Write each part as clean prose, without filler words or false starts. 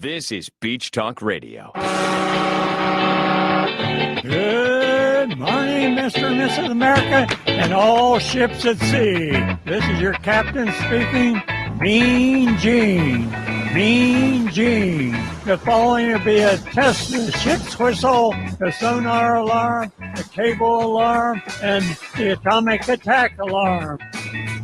This is Beach Talk Radio. Good morning, Mr. and Mrs. America and all ships at sea. This is your captain speaking, Mean Gene. Mean Gene. The following will be a test of the ship's whistle, the sonar alarm, the cable alarm, and the atomic attack alarm.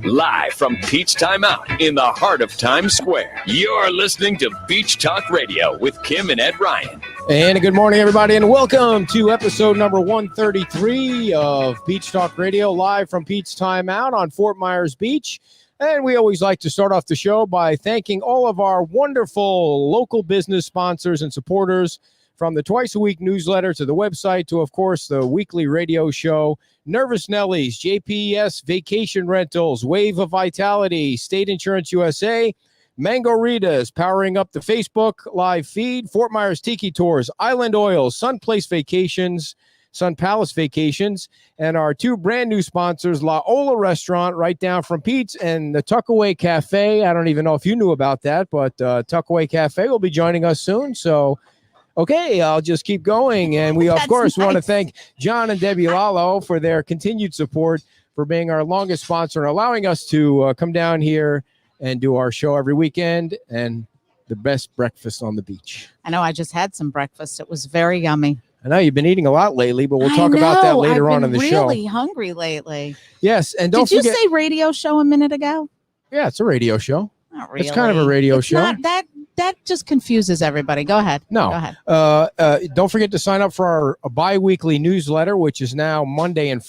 Live from Peach Time Out in the heart of Times Square. You're listening to Beach Talk Radio with Kim and Ed Ryan. And good morning, everybody, and welcome to episode number 133 of Beach Talk Radio, live from Peach Time Out on Fort Myers Beach. And we always like to start off the show by thanking all of our wonderful local business sponsors and supporters, from the twice-a-week newsletter to the website to, of course, the weekly radio show. Nervous Nellies, JPS Vacation Rentals, Wave of Vitality, State Insurance USA, Mango Ritas, powering up the Facebook live feed, Fort Myers Tiki Tours, Island Oils, Sun Place Vacations, Sun Palace Vacations, and our two brand new sponsors, La Ola Restaurant, right down from Pete's, and the Tuckaway Cafe. I don't even know if you knew about that, but Tuckaway Cafe will be joining us soon, so... Okay, I'll just keep going. And we, of course, want to thank John and Debbie Lalo for their continued support, for being our longest sponsor and allowing us to come down here and do our show every weekend, and the best breakfast on the beach. I know, I just had some breakfast. It was very yummy. I know you've been eating a lot lately, but we'll talk about that later on in the show. I've been really hungry lately. Yes, and don't forget. Did you say radio show a minute ago? Yeah, it's a radio show. Not really. It's kind of a radio show. Not that just confuses everybody. Go ahead. No. Go ahead. Don't forget to sign up for our bi-weekly newsletter, which is now Tuesday and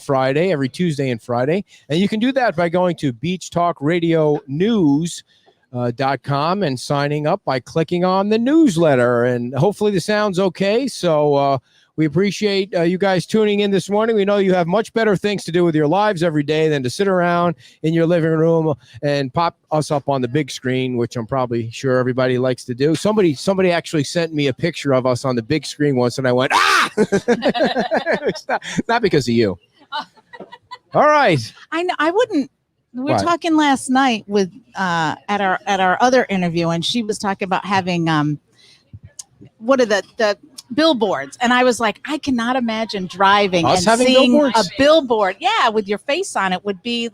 Friday, every Tuesday and Friday. And you can do that by going to beachtalkradionews.com and signing up by clicking on the newsletter. And hopefully the sound's okay. So we appreciate you guys tuning in this morning. We know you have much better things to do with your lives every day than to sit around in your living room and pop us up on the big screen, which I'm probably sure everybody likes to do. Somebody actually sent me a picture of us on the big screen once, and I went, ah! It's not because of you. All right. I know. I wouldn't. We were talking last night with at our other interview, and she was talking about having what are the billboards, and I was like, I cannot imagine driving and seeing billboards? A billboard, with your face on it would be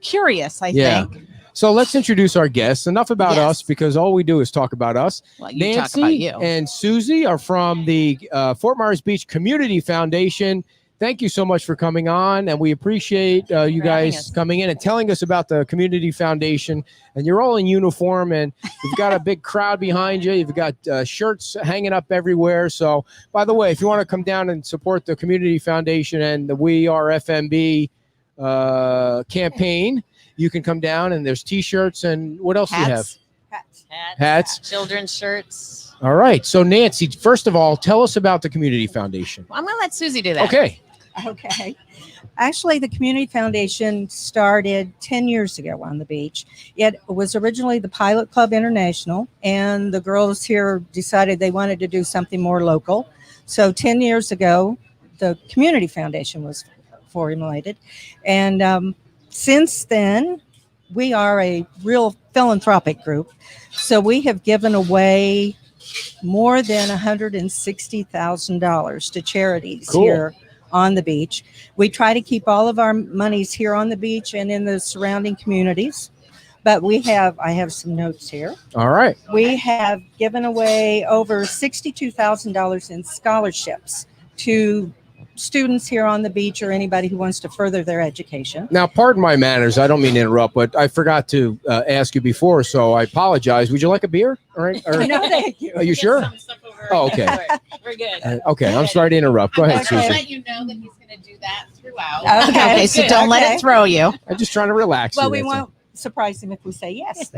curious. I think. So let's introduce our guests. Enough about us, because all we do is talk about us. Well, you Nancy talk about you. And Susie are from the Fort Myers Beach Community Foundation. Thank you so much for coming on, and we appreciate you guys coming in and telling us about the Community Foundation. And you're all in uniform, and you've got a big crowd behind you. You've got shirts hanging up everywhere. So, by the way, if you want to come down and support the Community Foundation and the We Are FMB campaign, you can come down, and there's T-shirts, and what else do you have? Hats. Children's shirts. All right. So, Nancy, first of all, tell us about the Community Foundation. Well, I'm going to let Susie do that. Okay. Actually, the Community Foundation started 10 years ago on the beach. It was originally the Pilot Club International, and the girls here decided they wanted to do something more local. So 10 years ago, the Community Foundation was formulated. And since then, we are a real philanthropic group. So we have given away more than $160,000 to charities here on the beach. We try to keep all of our monies here on the beach and in the surrounding communities. But I have some notes here. All right. We have given away over $62,000 in scholarships to students here on the beach or anybody who wants to further their education. Now, pardon my manners. I don't mean to interrupt, but I forgot to ask you before, so I apologize. Would you like a beer? All right. No, thank you. Are you sure? Oh, okay. We're good. Okay, I'm sorry to interrupt. Go ahead, I'm going Susie. to let you know that he's going to do that throughout. Okay, so don't let it throw you. I'm just trying to relax. Well, you, we that's all. won't surprise him if we say yes.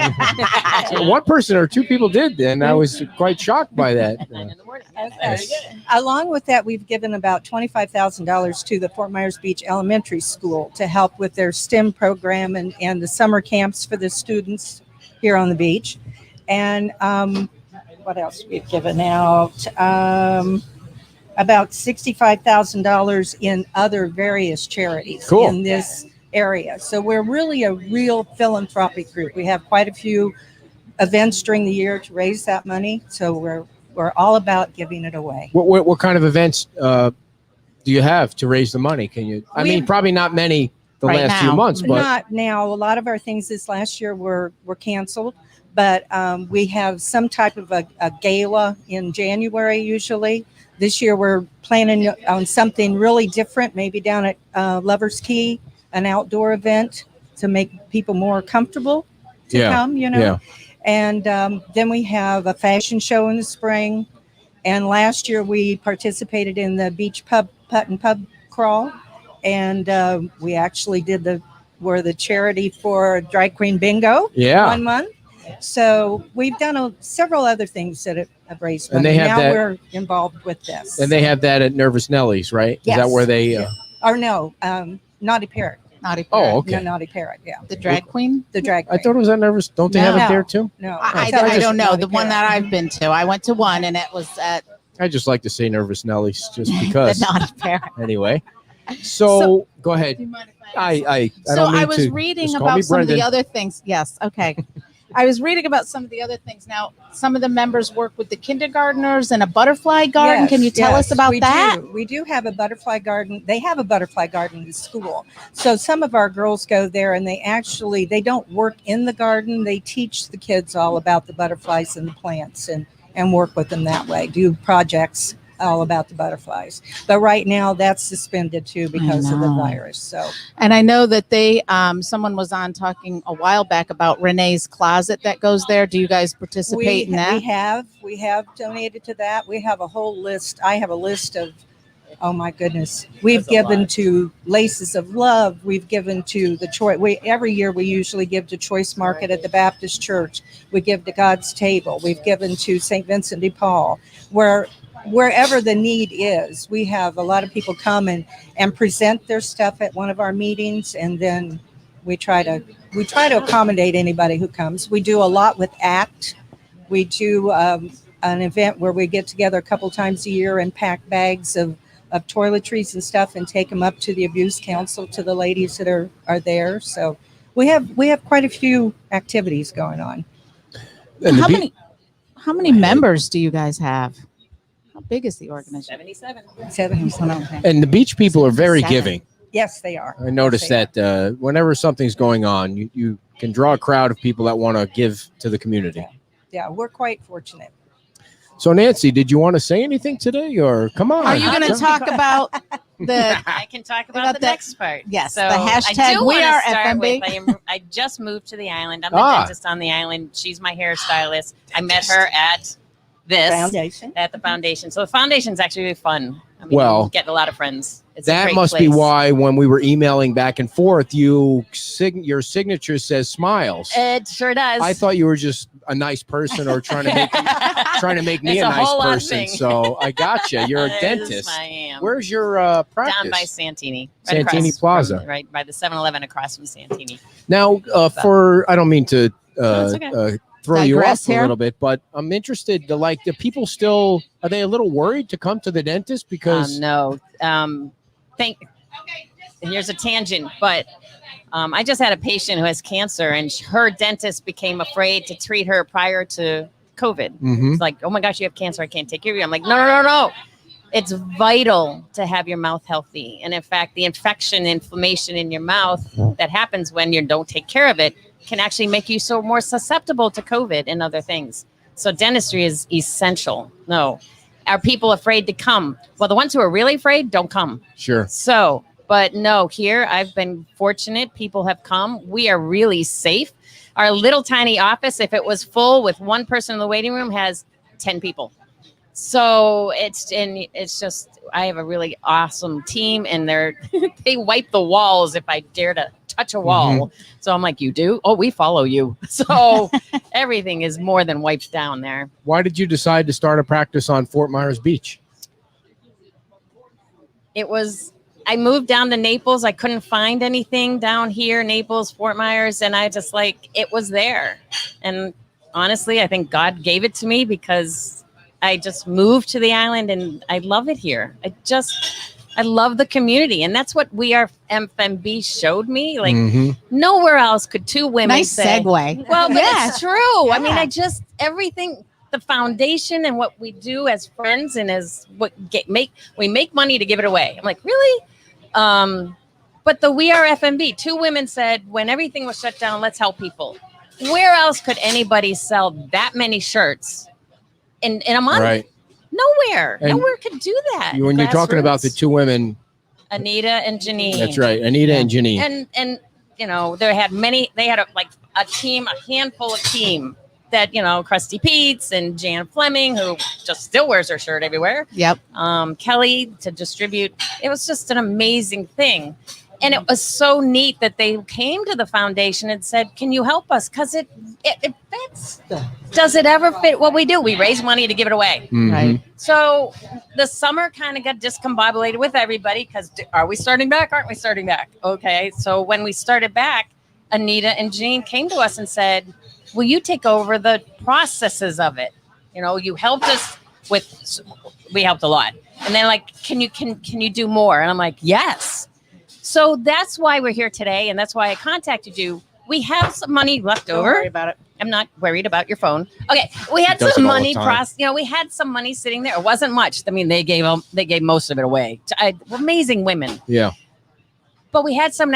So one person or two people did, and I was quite shocked by that. 9 in the morning. Okay. Along with that, we've given about $25,000 to the Fort Myers Beach Elementary School to help with their STEM program and the summer camps for the students here on the beach. And what else we've given out? About $65,000 in other various charities in this area. So we're really a real philanthropic group. We have quite a few events during the year to raise that money. So we're all about giving it away. What kind of events do you have to raise the money? Can you? I mean, probably not many the Right last few now. months, but Not now. A lot of our things this last year were canceled, but we have some type of a gala in January usually. This year we're planning on something really different, maybe down at Lover's Key, an outdoor event to make people more comfortable to come, Yeah. And then we have a fashion show in the spring. And last year we participated in the beach putt and pub crawl. And we actually we're the charity for Drag Queen Bingo 1 month. So we've done several other things that have raised money. And they have now we're involved with this. And they have that at Nervous Nellie's, right? Yes. Is that where they? Or no, Naughty Parrot. Naughty Parrot. Oh, okay. No, Naughty Parrot, yeah. The drag queen? The drag queen. I thought it was at Nervous. Don't they have it No. there too? No. I just don't know. Naughty The one Parrot. that I've been to. I went to one and it was at I just like to say Nervous Nellie's just the because. Naughty Parrot. Anyway, so go ahead. Do you mind if I So don't mean I was to. reading Just call me about some of the Brendan. other things. Yes. Okay. I was reading about some of the other things. Now, some of the members work with the kindergartners and a butterfly garden. Yes, Can you tell yes, us about we that? We do have a butterfly garden. They have a butterfly garden in the school. So some of our girls go there and they don't work in the garden. They teach the kids all about the butterflies and the plants and work with them that way, do projects all about the butterflies. But right now that's suspended too because of the know. virus. So And I know that they, someone was on talking a while back about Renee's Closet that goes there. Do you guys participate in that? we have donated to that. We have a whole list. I have a list of, oh my goodness. We've given to Laces of Love. We've given to the Choice. Every year we usually give to Choice Market at the Baptist Church. We give to God's Table. We've given to St. Vincent de Paul. Wherever the need is, we have a lot of people come and present their stuff at one of our meetings, and then we try to accommodate anybody who comes. We do a lot with ACT. We do an event where we get together a couple times a year and pack bags of toiletries and stuff and take them up to the abuse council to the ladies that are there. So we have quite a few activities going on. And How many members do you guys have? How big is the organization? 77. 77. And the beach people are very 77. giving. Yes, they are. I noticed Yes, they that whenever something's going on, you can draw a crowd of people that want to give to the community. Yeah, we're quite fortunate. So, Nancy, did you want to say anything today, or come on? Are you going to talk about the? I can talk About about the the- next part. Yes, So the I hashtag do we wanna are start FMB. with, I just moved to the island. I'm the Ah. dentist on the island. She's my hairstylist. I met her at Foundation. at the foundation. So the foundation's actually really fun. I mean, Well, you get a lot of friends. It's a That great must be place. why when we were emailing back and forth, your signature says Smiles. It sure does. I thought you were just a nice person or trying to make me It's a a nice whole lot of person. things. So I gotcha. You're a Yes, dentist. I am. Where's your practice? Down by Santini. Santini across Plaza. right by the 7-Eleven across from Santini. Now, I don't mean to it's okay. throw you Digress off a here. little bit, but I'm interested. The people still, are they a little worried to come to the dentist because? No. Here's a tangent, but I just had a patient who has cancer, and her dentist became afraid to treat her prior to COVID. Mhm. It's like, oh my gosh, you have cancer. I can't take care of you. I'm like, no. It's vital to have your mouth healthy. And in fact, the inflammation in your mouth that happens when you don't take care of it can actually make you so more susceptible to COVID and other things. So dentistry is essential. No. Are people afraid to come? Well, the ones who are really afraid don't come. Sure. So, but no, here I've been fortunate. People have come. We are really safe. Our little tiny office, if it was full with one person in the waiting room, has 10 people. So it's just, I have a really awesome team, and they wipe the walls if I dare to touch a wall. So I'm like, you do? Oh, we follow you. So everything is more than wiped down there. Why did you decide to start a practice on Fort Myers Beach? I moved down to Naples. I couldn't find anything down here, Naples, Fort Myers. And I just it was there. And honestly, I think God gave it to me because I just moved to the island and I love it here. I love the community, and that's what We Are FMB showed me. Like Mhm. nowhere else could two women Nice say, segue. well, but Yeah. it's true. I mean, Yeah. I just everything, the foundation and what we do as friends and as we make money to give it away. I'm like, really? But the We Are FMB, two women said when everything was shut down, let's help people. Where else could anybody sell that many shirts in a month? Right. Nowhere. And Nowhere could do that. When you're talking about the Grassroots. two women, Anita and Janine. that's right, Anita and Janine. And you know, they had a team, a handful of team that, you know, Krusty Pete's and Jan Fleming, who just still wears her shirt everywhere. Yep. Kelly to distribute. It was just an amazing thing. And it was so neat that they came to the foundation and said, can you help us? Because it fits. Does it ever fit what we do? We raise money to give it away. Mhm. Right. So the summer kind of got discombobulated with everybody because are we starting back? Aren't we starting back? Okay. So when we started back, Anita and Jean came to us and said, will you take over the processes of it? You know, you helped us we helped a lot. And they're like, can you do more? And I'm like, yes. So that's why we're here today. And that's why I contacted you. We have some money left Don't over. worry about it. I'm not worried about your phone. Okay, we had Does it some all the money. time. We had some money sitting there. It wasn't much. I mean, they gave most of it away. Amazing women. Yeah. But we had some,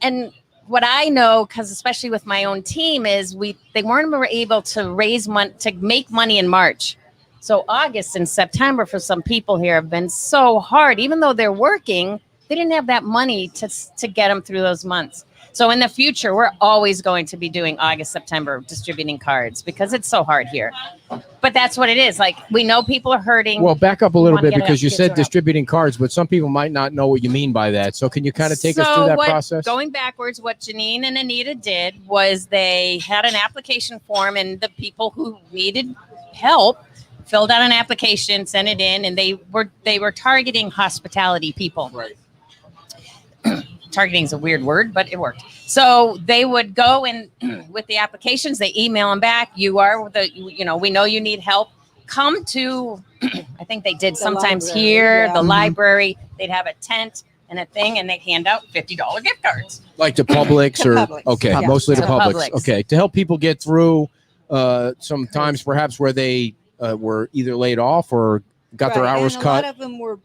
and what I know, because especially with my own team, is they weren't able to raise money to make money in March. So August and September for some people here have been so hard. Even though they're working, they didn't have that money to get them through those months. So in the future, we're always going to be doing August, September, distributing cards because it's so hard here. But that's what it is. Like, we know people are hurting. Well, back up a little wanna bit get it because out, you get said it out. distributing cards, but some people might not know what you mean by that. So can you kind of take us through that process? Going backwards, what Janine and Anita did was they had an application form, and the people who needed help filled out an application, sent it in, and they were targeting hospitality people. Right. Targeting is a weird word, but it worked. So they would go and with the applications, they email them back. We know you need help. Come to, I think they did sometimes library, here, yeah. the library. They'd have a tent and a thing, and they'd hand out $50 gift cards. Like to Publix To or Publix. okay, Yeah. mostly to To Publix. Publix. Okay, to help people get through sometimes perhaps where they were either laid off or got their Right, hours and cut. A lot of them were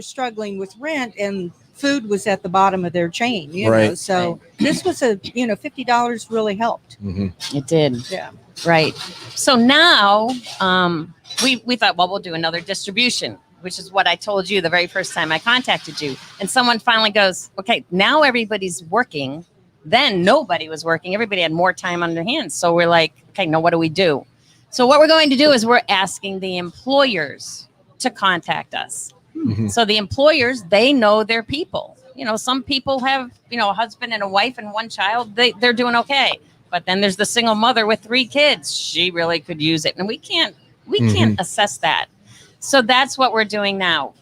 struggling with rent, and food was at the bottom of their chain, you know. Right. So this was $50 really helped. Mhm. It did. Yeah. Right. So now we thought, well, we'll do another distribution, which is what I told you the very first time I contacted you. And someone finally goes, okay, now everybody's working. Then nobody was working. Everybody had more time on their hands. So we're like, okay, now what do we do? So what we're going to do is we're asking the employers to contact us. Mhm. So the employers, they know their people. You know, some people have, a husband and a wife and one child. They're doing okay. But then there's the single mother with 3 kids. She really could use it. And we can't assess that. So that's what we're doing now.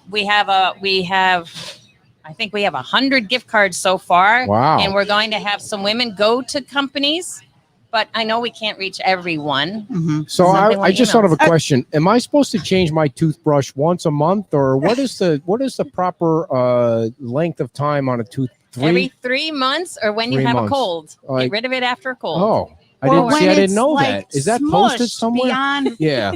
I think we have 100 gift cards so far. Wow. And we're going to have some women go to companies, but I know we can't reach everyone. Mm-hmm. So Something I like just thought of a emails. question. Am I supposed to change my toothbrush once a month, or what is the proper length of time on a tooth? Every 3 months, or when you 3 have months. a cold. Like- Get rid of it after a cold. Oh, I Or didn't when see. I didn't it's, know like, that. Is that posted smushed somewhere? beyond Yeah. How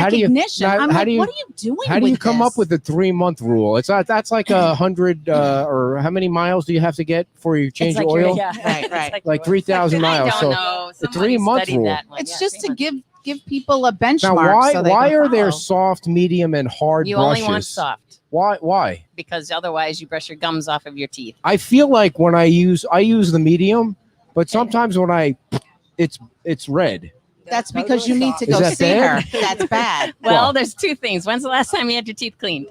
do you? recognition? I'm how like, do you? what are you doing? How do you with come this? up with the 3-month rule? It's not. That's like 100 or how many miles do you have to get before you change It's like the oil? Right, It's right. Like 3,000 I miles. don't So know. the Somebody 3-month studied rule. that one. It's Yeah, just 3 to months. give people a benchmark. now, why so they why can are there follow. soft, medium, and hard You brushes? only want soft Why? because otherwise you brush your gums off of your teeth. I feel like when I use the medium, but sometimes when it's red. That's because you need to Is go that see bad? her. That's bad. Well, Well- there's 2 things. When's the last time you had your teeth cleaned?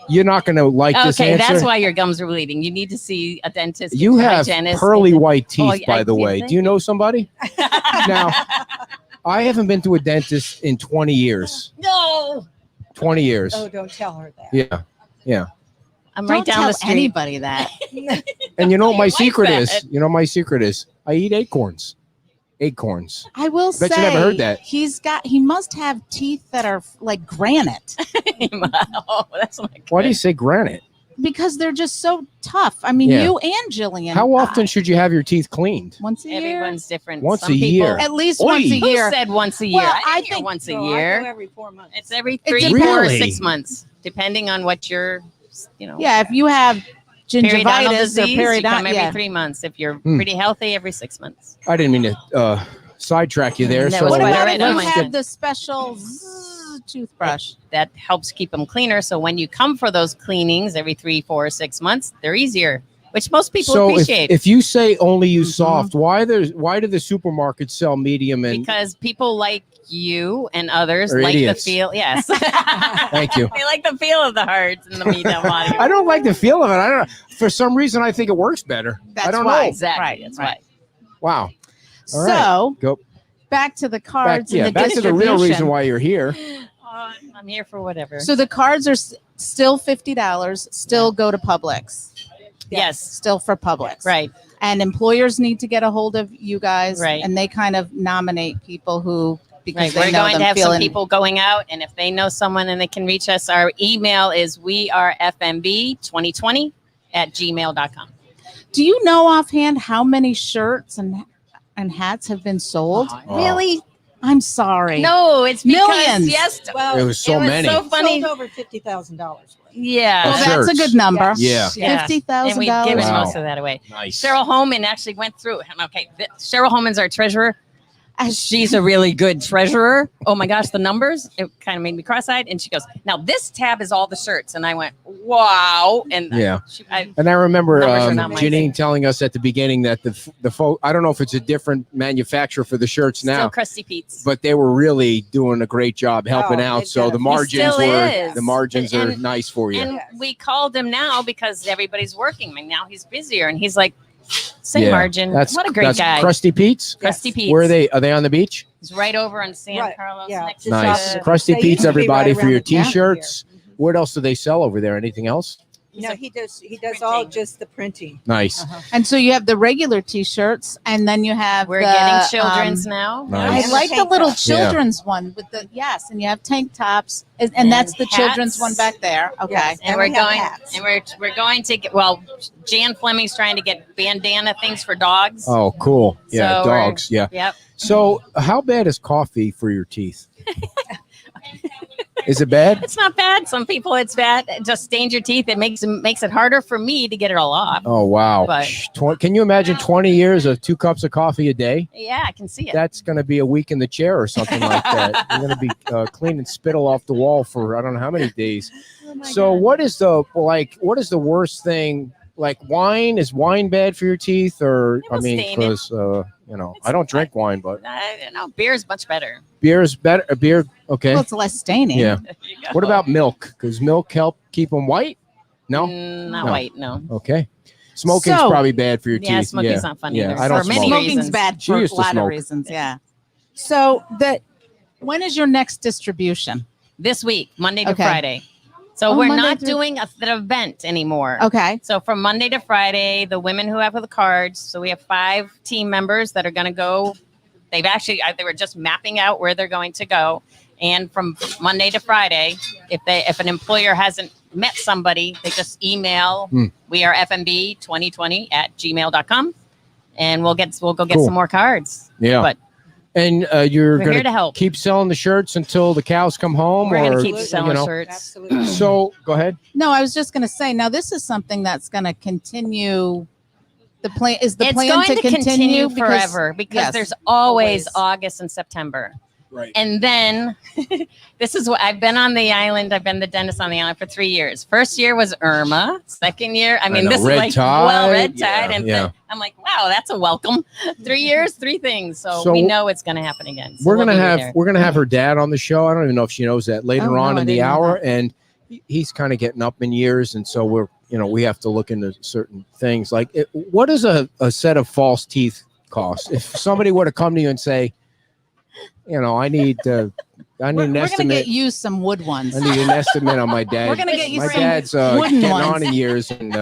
You're not going to like this Okay, answer. that's why your gums are bleeding. You need to see a dentist. You get your have hygienist, pearly get the- white teeth, Oh, yeah, by the I way. did. Do you know somebody? Now, I haven't been to a dentist in 20 years. No, 20 years. Oh, don't tell her that. Yeah. I'm Don't right down tell the street. anybody that. And you know what my Like secret that. is? You know what my secret is? I eat acorns. Acorns. I will Bet say you never heard that. he must have teeth that are like granite. Oh, that's like Why do you say granite? because they're just so tough. I mean, Yeah. you and Jillian. How often should you have your teeth cleaned? Once a year. Everyone's different. Once Some a people- year. At least Oy. once a Who year. said once a year? Well, I I think think once a So I year. go every 4 months. It's every It 3, depends. 4, or Really? 6 months, depending on what your, Yeah, if you have periodontal gingivitis or disease, you come every periodontal. 3 months. If you're Hmm. pretty healthy, every 6 months. I didn't mean to sidetrack you there. That So was What my about right if you on. have the special toothbrush? That helps keep them cleaner. So when you come for those cleanings every 3, 4, or 6 months, they're easier, which most people so appreciate. if you say only use Mhm. soft, why do the supermarkets sell medium and Because people like you and others Or like idiots. the feel. Yes. Thank you. They like the feel of the hearts and the medium body. I don't like the feel of it. I don't know. For some reason, I think it works better. That's I don't why. know. Exactly. Right, That's right. Wow. All So right. Go back to the back. cards Yeah, and the back to the real distribution. reason why you're here. why. I'm here for whatever. So the cards are still $50. Still go to Publix. yes. Still for Publix. Right. And employers need to get a hold of you guys. Right. And they kind of nominate people who because Right. they We're know going them to have some feeling people going out, and if they know someone and they can reach us, our email is wearefmb2020@gmail.com. Do you know offhand how many shirts and hats have been sold? Really? I'm sorry. No, it's because Millions. yes. Well, It was so it was many. so funny. sold over $50,000. Yeah. Well, Of that's a shirts. good number. Yeah. Yeah. $50,000. And we've given Wow. most of that away. Nice. Cheryl Holman actually went through. Okay, Cheryl Holman's our treasurer. She's a really good treasurer. Oh my gosh, the numbers, it kind of made me cross-eyed. And she goes, now this tab is all the shirts. And I went, wow. And Yeah. I And I remember Numbers are not mine. Janine telling us at the beginning that the I don't know if it's a different manufacturer for the shirts still now, Krusty Pete's. but they were really doing a great job helping Oh, out. they've So done the a- margins He still were is. the margins are And- nice for you. And Yes. we called him now because everybody's working. And now he's busier. And he's like, same Yeah. margin. What a great that's guy. Krusty Pete's. Krusty Pete's. Where are they? Are they on the beach? He's right over on San Right, Carlos. yeah, Next just to Nice. off the- Krusty They used Pete's, to be everybody, right for your around the corner t-shirts. What else do they sell over there? Anything else? No, he does all Printing. just the printing. Nice. And so you have the regular T-shirts, and then you have We're the, getting children's now. Nice. I like the Tank little tops. children's one with the and you have tank tops, and that's the hats. children's one back there. Okay. Yes. And And we're we have going hats. and we're going to get Jan Fleming's trying to get bandana things for dogs. Oh, cool. Yeah, So we're- dogs. Yeah. Yep. So, how bad is coffee for your teeth? Is it bad? It's not bad. Some people it's bad. It just stains your teeth. It makes it harder for me to get it all off. Oh, wow. But- Can you imagine 20 years of 2 cups of coffee a day? Yeah, I can see it. That's going to be a week in the chair or something like that. You're going to be cleaning spittle off the wall for I don't know how many days. So, what is the worst thing? Like wine? Is wine bad for your teeth? Or It will I mean, stain it. because I don't drink wine, but Beer is much better. beer is better. Beer, okay. Well, it's less staining. Yeah. There you go. What about milk? Does milk help keep them white? No. Not No. white. No. Okay. Smoking's So- probably bad for your Yeah, teeth. smoking's not fun Yeah, either. I don't For many smoke. Smoking's reasons. bad She for a used to lot of smoke. reasons. Yeah. So when is your next distribution? This week, Monday to Okay. Friday. So Oh, we're Monday not through- doing an event anymore. Okay. So from Monday to Friday, the women who have the cards, so we have 5 team members that are going to go. They were just mapping out where they're going to go. And from Monday to Friday, if an employer hasn't met somebody, they just email we are fmb2020@gmail.com and we'll go get Cool. some more cards. Yeah. But And you're we're going here to to help. keep selling the shirts until the cows come home? We're going or, to keep selling shirts. Absolutely. So, go ahead. No, I was just going to say. Now, this is something that's going to continue. The plan is the It's plan going to continue because- forever because yes, there's always always. August and September. Right. And then this is what I've been on the island. I've been the dentist on the island for 3 years. First year was Irma. Second year, I mean, know, this red is like tide. red tide. Yeah, And yeah. I'm like, wow, that's a welcome. 3 years, 3 things. So So we know it's going to happen again. So we're we'll gonna be have there. her dad on the show. I don't even know if she knows that later Oh, on no, in I the didn't know hour, that. and he's kind of getting up in years, and so we have to look into certain things. Like, what does a set of false teeth cost? If somebody were to come to you and say, I need an We're going to estimate. get you some wood ones. I need an estimate on my dad. We're gonna get you my some dad's wooden getting ones. on in years, and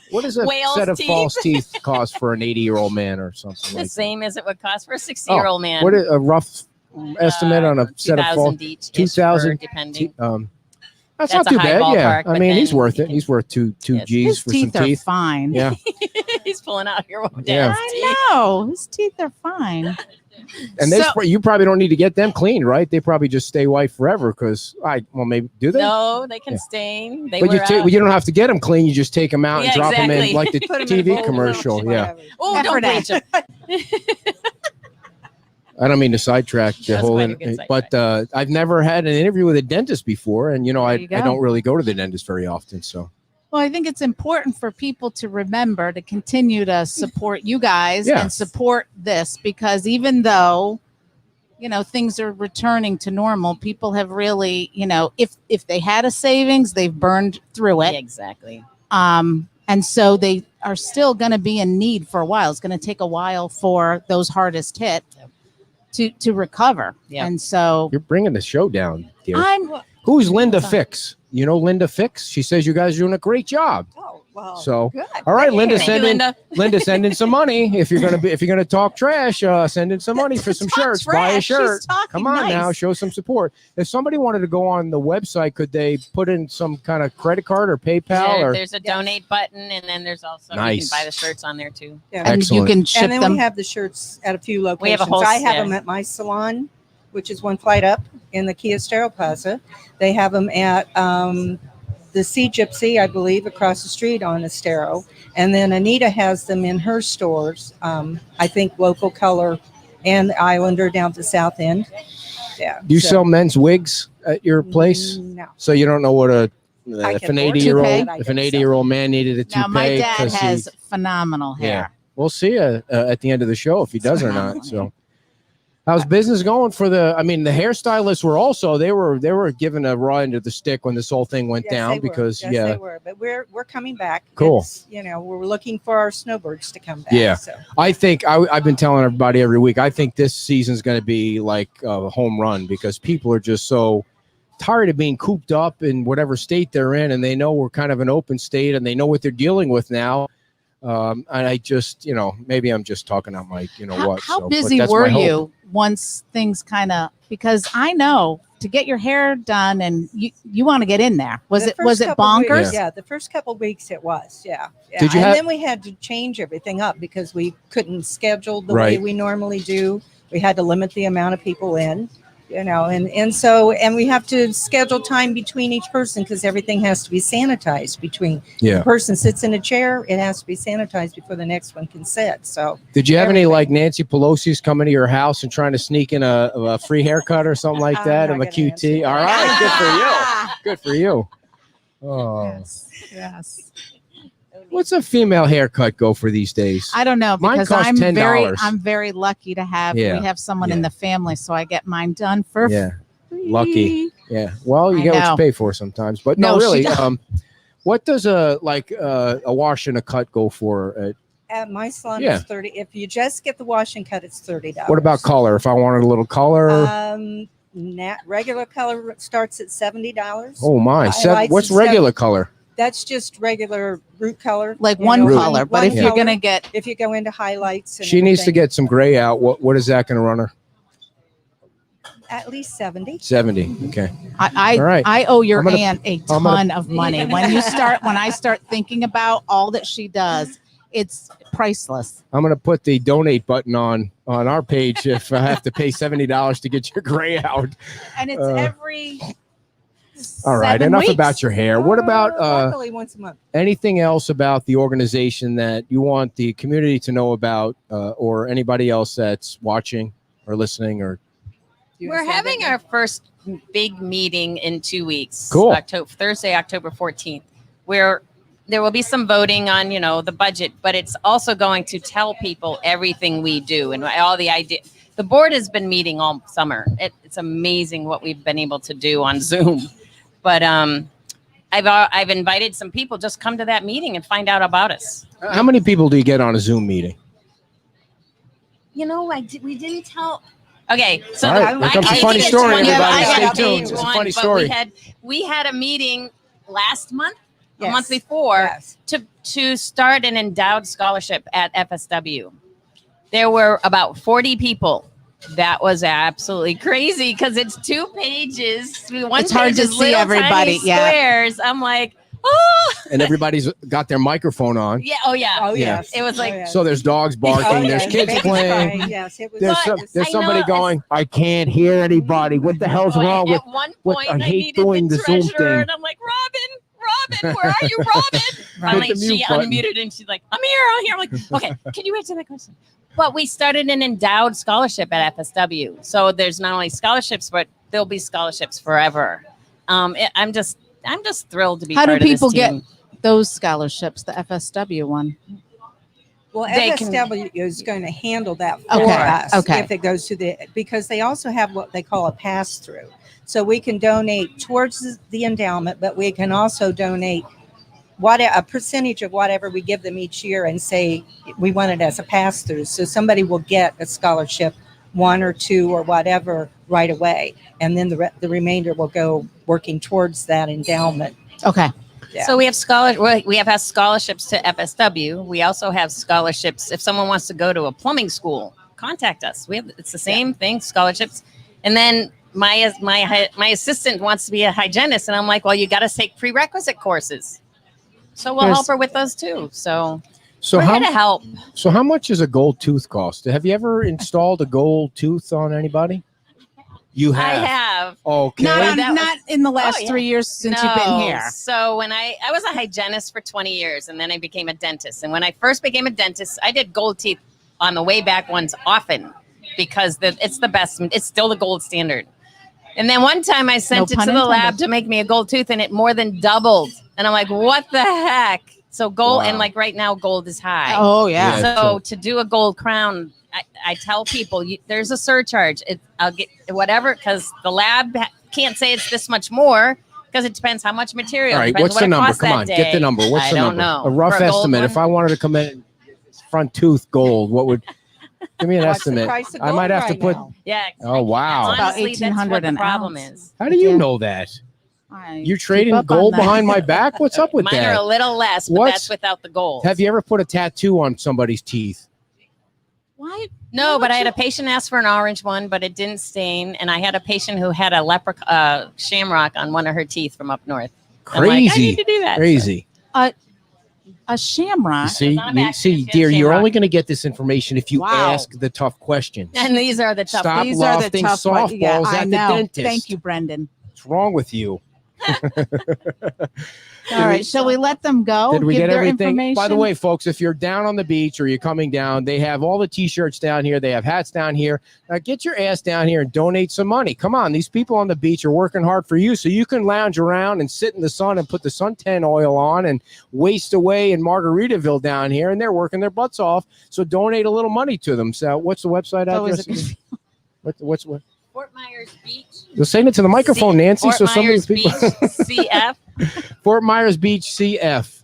what does a Whale's set of teeth. false teeth cost for an 80-year-old man or something the like same as it would cost for a 60-year-old man. that? What is a rough estimate on a set of false 2,000 each, 2,000 depending. That's That's not too a high bad. Yeah, ballpark, I but mean, he's then worth you it. can- He's worth two Yes. G's His for teeth some are teeth. fine. Yeah, He's pulling out your Yeah. dad's teeth. I know his teeth are fine. and you probably don't need to get them cleaned, right? They probably just stay white forever because maybe do they? No, they can Yeah. stain. They But wear out. you don't have to get them clean. You just take them out and Yeah, drop them in exactly. like the Put 'em in a TV bowl, commercial. bleach, Yeah, whatever. Oh, don't Effort bleach them. I don't mean to sidetrack the That's whole, quite a good but I've never had an interview with a dentist before, and There I you go. don't really go to the dentist very often. So Well, I think it's important for people to remember to continue to support you guys Yeah. and support this, because even though, things are returning to normal, people have really, if they had a savings, they've burned through it. Yeah, exactly. And so they are still going to be in need for a while. It's going to take a while for those hardest hit to recover. Yep. And so you're bringing the show down, dear. I'm Who's Linda Fix? You know Linda Fix? She says you guys are doing a great job. Oh, well. So, Good. all right, Linda, Thank you, send in Linda. Linda, send in some money if you're gonna talk trash. Send in some money for some Talk shirts. Buy a trash. shirt. She's talking Come on nice. now, show some support. If somebody wanted to go on the website, could they put in some kind of credit card or PayPal or? There's a donate button, and then there's also you Nice. can buy the shirts on there too. Yeah. And Excellent. you can ship And then them. we have the shirts at a few locations. We have a whole- I have yeah. them at my salon, which is one flight up in the Kia Estero Plaza. They have them at the Sea Gypsy, I believe, across the street on Estero. And then Anita has them in her stores, I think Local Color and Islander down at the South End. Yeah. Do you so- sell men's wigs at your place? No. So you don't know what I if can an afford 80-year-old it. I if can an sell. 80-year-old man needed a toupee. Now, my dad 'cause has he- phenomenal hair. We'll see at the end of the show if he does or not. So, how's business going for the? I mean, the hairstylists were also they were given a raw end of the stick when this whole thing went Yes, down they were. because Yes, they were. But we're coming back. Cool. It's, we're looking for our snowbirds to come back. Yeah. So. I think I've been telling everybody every week. I think this season's going to be like a home run because people are just so tired of being cooped up in whatever state they're in, and they know we're kind of an open state, and they know what they're dealing with now. And I just, maybe I'm just talking on my, How but busy that's were my hope. you once things because I know to get your hair done and you want to get in there. Was The it was first it couple bonkers? weeks, yeah, the first couple of weeks it was. Yeah. Did you and have- then we had to change everything up because we couldn't schedule the way Right. we normally do. We had to limit the amount of people in, and we have to schedule time between each person because everything has to be sanitized between Yeah. the person sits in a chair. It has to be sanitized before the next one can sit. So Did you have any everything. like Nancy Pelosi's coming to your house and trying to sneak in a free haircut or something like I'm that? not Of a gonna QT. answer All right, good for you. Good for you. Oh, Yes. what's a female haircut go for these days? I don't know Mine because costs $10. I'm very lucky to have Yeah. we have someone Yeah. in the family, so I get mine done for Yeah, free. lucky. Yeah. Well, you I get what know. you pay for sometimes, but no, No, she really. don't. What does a wash and a cut go for? at my salon, Yeah. it's 30. If you just get the wash and cut, it's $30. What about color? If I wanted a little color, Regular color starts at $70. oh my! highlights What's and regular color? That's just regular root color, Like you one know, color, but one if you're color. gonna get if you go into highlights, and She needs to everything, get some gray out. What is that going to run her? at least 70. 70. Okay. I All right. I owe your I'm gonna- aunt a I'm ton gonna- of money. When I start thinking about all that she does, it's priceless. I'm going to put the donate button on our page if I have to pay $70 to get your gray out. And it's Uh, every All right. 7 Enough weeks. about your hair. What about Luckily once a month. anything else about the organization that you want the community to know about or anybody else that's watching or listening or We're having our first big meeting in 2 weeks. Cool. Thursday, October 14th, where there will be some voting on, the budget, but it's also going to tell people everything we do and all the idea. The board has been meeting all summer. It's amazing what we've been able to do on Zoom. But I've invited some people. Just come to that meeting and find out about us. how many people do you get on a Zoom meeting? We didn't tell. Okay, so All right, here I comes a can't funny get story, 20, everybody. I Stay got tuned. paid It's a one, funny but story. We had a meeting last month, a Yes. month before, Yes. to start an endowed scholarship at FSW. There were about 40 people That was absolutely crazy because it's 2 pages. One It's hard page to is see little everybody, tiny yeah. squares. I'm like, oh, And everybody's got their microphone on. yeah, oh yeah. Oh, Yeah. yes. It was like- Oh, yes. So there's dogs barking, Oh, there's yes. kids Babies playing. crying. Yes, it was. There's, But there's I somebody know, going, I can't hear anybody. What the hell's oh, wrong with at one what- point I I, hate needed doing the the Zoom treasurer, thing. and I'm like, Robin, where are you, Robin? Finally, Hit the mute she button. unmuted and she's like, I'm here. I'm like, okay, can you answer that question? But we started an endowed scholarship at FSW. So there's not only scholarships, but there'll be scholarships forever. I'm just thrilled to be How part do of this people get team. those scholarships, the FSW one? Well, They can- FSW is going to handle that for Okay, us okay. if it goes to because they also have what they call a pass-through. So we can donate towards the endowment, but we can also donate a percentage of whatever we give them each year and say we want it as a pass-through. So somebody will get a scholarship, 1 or 2 or whatever, right away. And then the remainder will go working towards that endowment. Okay. Yeah. So we have scholarships to FSW. We also have scholarships if someone wants to go to a plumbing school. Contact us. It's the same thing, scholarships. And then my assistant wants to be a hygienist, and I'm like, well, you got to take prerequisite courses. So we'll help her with those too. So we're here to help. So how much does a gold tooth cost? Have you ever installed a gold tooth on anybody? You have. I have. Okay. Not in the last 3 years since you've been here. So when I was a hygienist for 20 years, and then I became a dentist. And when I first became a dentist, I did gold teeth on the way back ones often because it's the best. It's still the gold standard. And then one time I sent it to the lab to make me a gold tooth, and it more than doubled. And I'm like, what the heck? So gold, and like right now, gold is high. Oh, yeah. So to do a gold crown, I tell people there's a surcharge. I'll get whatever because the lab can't say it's this much more because it depends how much material. All right, Depends what's what the it number? costs Come that on, day. get the number. What's I the don't number? know. A rough For a gold estimate. one? If I wanted to come in front tooth gold, what would give me an What's the estimate? price of I might gold have to right put. now? Yeah. Oh, wow. It's about Honestly, that's what $1,800 the an problem ounce. is. How do you Yeah. know that? I You're keep trading up on gold that. behind my back? What's up with Mine that? are a little less, but What's- that's without the gold. Have you ever put a tattoo on somebody's teeth? Why? No, Why but would I had you- a patient ask for an orange one, but it didn't stain. And I had a patient who had a shamrock on one of her teeth from up north. I'm like, I Crazy. need to do that. Crazy. A shamrock. See, on the back, see, it's dear, you're shamrock. only going to get this information if you Wow. ask the tough questions. And these are the tough. Stop These are the lofting tough ones. softballs Yeah, I at the know. dentist. Thank you, Brendan. What's wrong with you? All right, shall we let them go? Did we Give get their everything? By the information? way, folks, if you're down on the beach or you're coming down, they have all the T-shirts down here. They have hats down here. Now get your ass down here and donate some money. Come on, these people on the beach are working hard for you, so you can lounge around and sit in the sun and put the suntan oil on and waste away in Margaritaville down here, and they're working their butts off. So donate a little money to them. So what's the website So is address? it- What's Fort Myers Beach. You're saying it to the microphone, Nancy, Fort so some of Myers these people. Beach CF. Fort Myers Beach CF.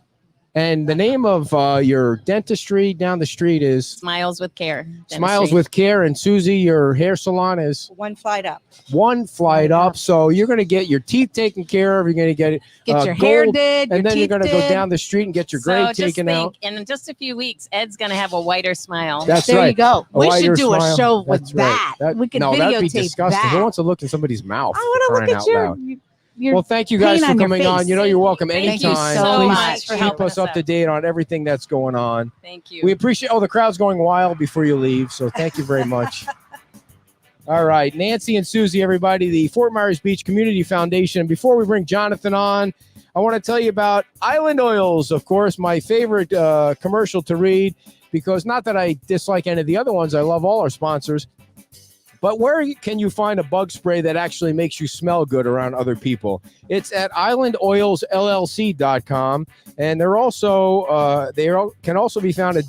And the name of your dentistry down the street is Smiles with Care. Smiles Dentistry. with Care. And Susie, your hair salon is One flight up. one flight Right up. up. So you're going to get your teeth taken care of. You're going to get Get your hair gold, did, your and then you're teeth going to go did. down the street and get your So grade just taken think, out. in just a few weeks, Ed's going to have a whiter smile. That's There right. you go. A We wider should do smile. a show with That's right. that. We could no, that'd be videotape disgusting. that. Who wants to look in somebody's mouth? I want to crying look out at your loud? your Well, thank you guys pain for on your coming on. face. You know, you're welcome Thank you anytime. so Please much for keep helping us us up out. to date on everything that's going on. Thank you. We appreciate. Oh, the crowd's going wild before you leave, so thank you very much. All right, Nancy and Susie, everybody, the Fort Myers Beach Community Foundation. And before we bring Jonathan on, I want to tell you about Island Oils, of course, my favorite commercial to read, because not that I dislike any of the other ones. I love all our sponsors. But where can you find a bug spray that actually makes you smell good around other people? It's at islandoilsllc.com. And they're also can also be found at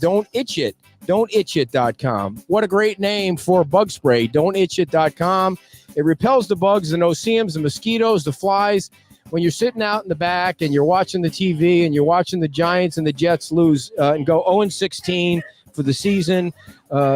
don'titchit.com. What a great name for bug spray, don'titchit.com. It repels the bugs, the no-see-ums, the mosquitoes, the flies. When you're sitting out in the back and you're watching the TV and you're watching the Giants and the Jets lose and go 0-16 for the season,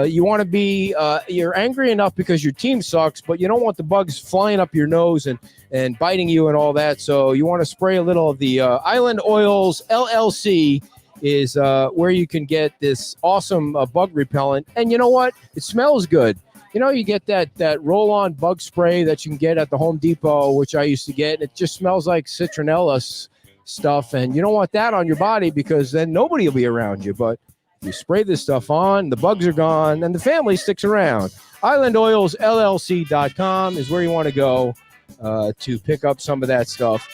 you want to be you're angry enough because your team sucks, but you don't want the bugs flying up your nose and biting you and all that. So you want to spray a little of the Island Oils LLC is where you can get this awesome bug repellent. And you know what? It smells good. You get that roll-on bug spray that you can get at the Home Depot, which I used to get. And it just smells like citronella stuff, and you don't want that on your body because then nobody will be around you. But you spray this stuff on, the bugs are gone, and the family sticks around. IslandOilsLLC.com is where you want to go to pick up some of that stuff.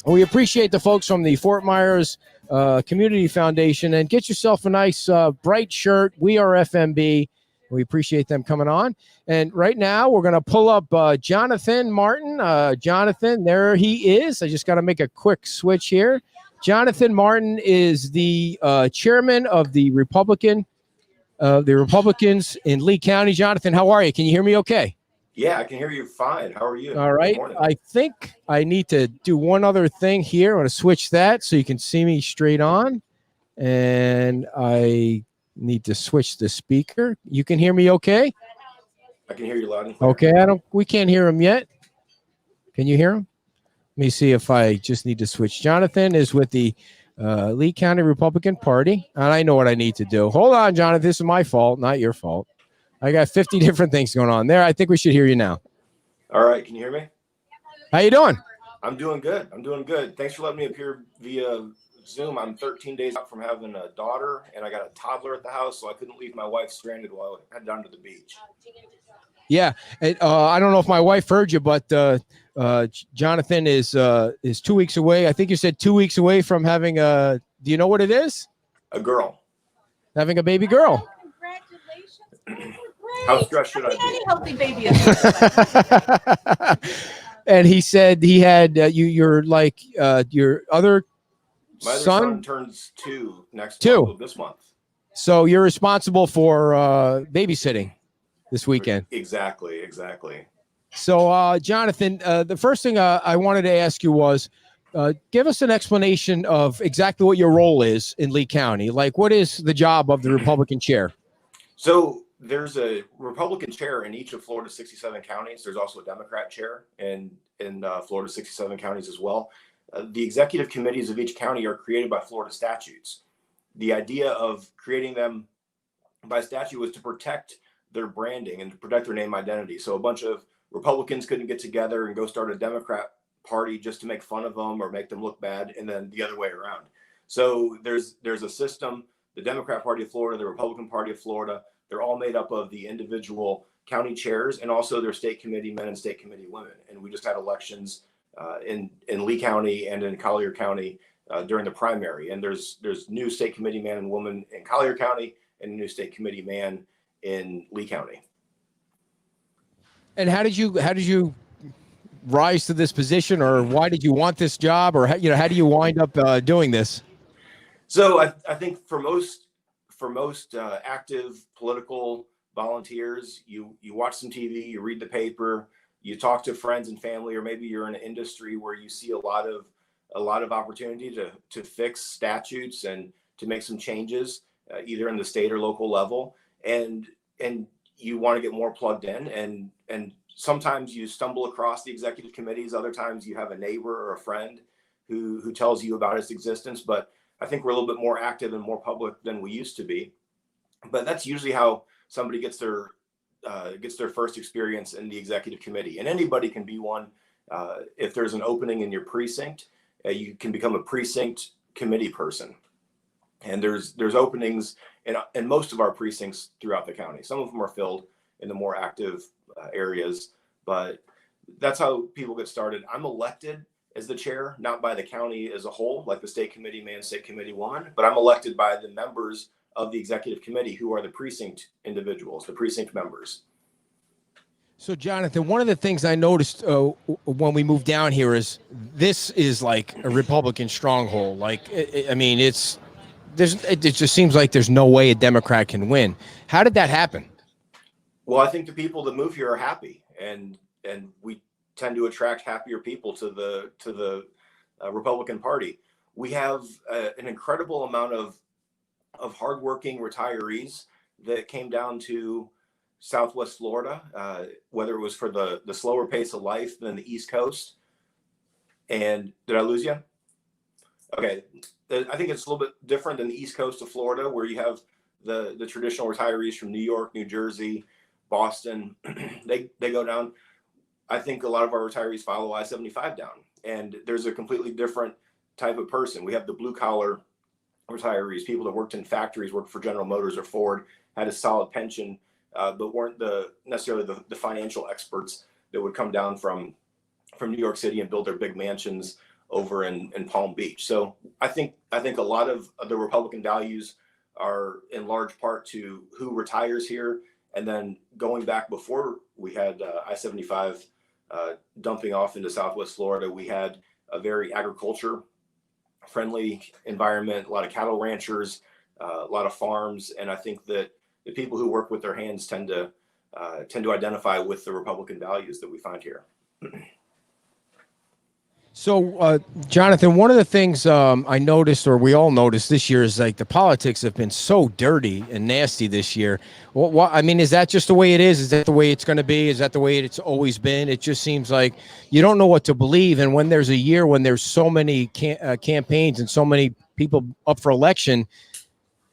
We appreciate the folks from the Fort Myers Community Foundation, and get yourself a nice bright shirt. We are FMB. We appreciate them coming on. And right now we're going to pull up Jonathan Martin. Jonathan, there he is. I just got to make a quick switch here. Jonathan Martin is the chairman of the Republicans in Lee County. Jonathan, how are you? Can you hear me okay? Yeah, I can hear you fine. How are you? All right. I think I need to do one other thing here. I'm going to switch that so you can see me straight on. And I need to switch the speaker. You can hear me okay? I can hear you loud and clear. Okay. We can't hear him yet. Can you hear him? Let me see if I just need to switch. Jonathan is with the Lee County Republican Party, and I know what I need to do. Hold on, Jonathan. This is my fault, not your fault. I got 50 different things going on there. I think we should hear you now. All right. Can you hear me? How you doing? I'm doing good. Thanks for letting me appear via Zoom. I'm 13 days out from having a daughter, and I got a toddler at the house, so I couldn't leave my wife stranded while I head down to the beach. Yeah. I don't know if my wife heard you, but Jonathan is 2 weeks away. I think you said 2 weeks away from having do you know what it is? A girl. Having a baby girl. Congratulations. How stressed should I be? Any healthy baby is And he said he had you're like your other My other son turns 2 next month, this month. So you're responsible for babysitting this weekend. Exactly. So Jonathan, the first thing I wanted to ask you was give us an explanation of exactly what your role is in Lee County. Like, what is the job of the Republican chair? So there's a Republican chair in each of Florida's 67 counties. There's also a Democrat chair in Florida's 67 counties as well. The executive committees of each county are created by Florida statutes. The idea of creating them by statute was to protect their branding and to protect their name identity. So a bunch of Republicans couldn't get together and go start a Democrat party just to make fun of them or make them look bad, and then the other way around. So there's a system, the Democrat Party of Florida, the Republican Party of Florida, they're all made up of the individual county chairs and also their state committee men and state committee women. And we just had elections in Lee County and in Collier County during the primary. And there's new state committee man and woman in Collier County and a new state committee man in Lee County. And how did you rise to this position, or why did you want this job, or how do you wind up doing this? So I think for most active political volunteers, you watch some TV, you read the paper, you talk to friends and family, or maybe you're in an industry where you see a lot of opportunity to fix statutes and to make some changes, either in the state or local level, and you want to get more plugged in, and sometimes you stumble across the executive committees, other times you have a neighbor or a friend who tells you about its existence. But I think we're a little bit more active and more public than we used to be. But that's usually how somebody gets their first experience in the executive committee. And anybody can be one. If there's an opening in your precinct, you can become a precinct committee person. And there's openings in most of our precincts throughout the county. Some of them are filled in the more active areas, but that's how people get started. I'm elected as the chair, not by the county as a whole, like the state committee man, state committee woman, but I'm elected by the members of the executive committee who are the precinct individuals, the precinct members. So, Jonathan, one of the things I noticed when we moved down here is this is like a Republican stronghold. Like, it just seems like there's no way a Democrat can win. How did that happen? Well, I think the people that move here are happy, and we tend to attract happier people to the Republican Party. We have an incredible amount of hardworking retirees that came down to Southwest Florida, whether it was for the slower pace of life than the East Coast. And did I lose you? Okay. I think it's a little bit different than the East Coast of Florida, where you have the traditional retirees from New York, New Jersey, Boston, they go down. I think a lot of our retirees follow I-75 down, and there's a completely different type of person. We have the blue collar retirees, people that worked in factories, worked for General Motors or Ford, had a solid pension, but weren't necessarily the financial experts that would come down from New York City and build their big mansions over in Palm Beach. So I think a lot of the Republican values are in large part to who retires here. And then going back before we had I-75 dumping off into Southwest Florida, we had a very agriculture friendly environment, a lot of cattle ranchers, a lot of farms. And I think that the people who work with their hands tend to identify with the Republican values that we find here. So, Jonathan, one of the things I noticed, or we all noticed this year, is like the politics have been so dirty and nasty this year. I mean, is that just the way it is? Is that the way it's going to be? Is that the way it's always been? It just seems like you don't know what to believe. And when there's a year when there's so many campaigns and so many people up for election,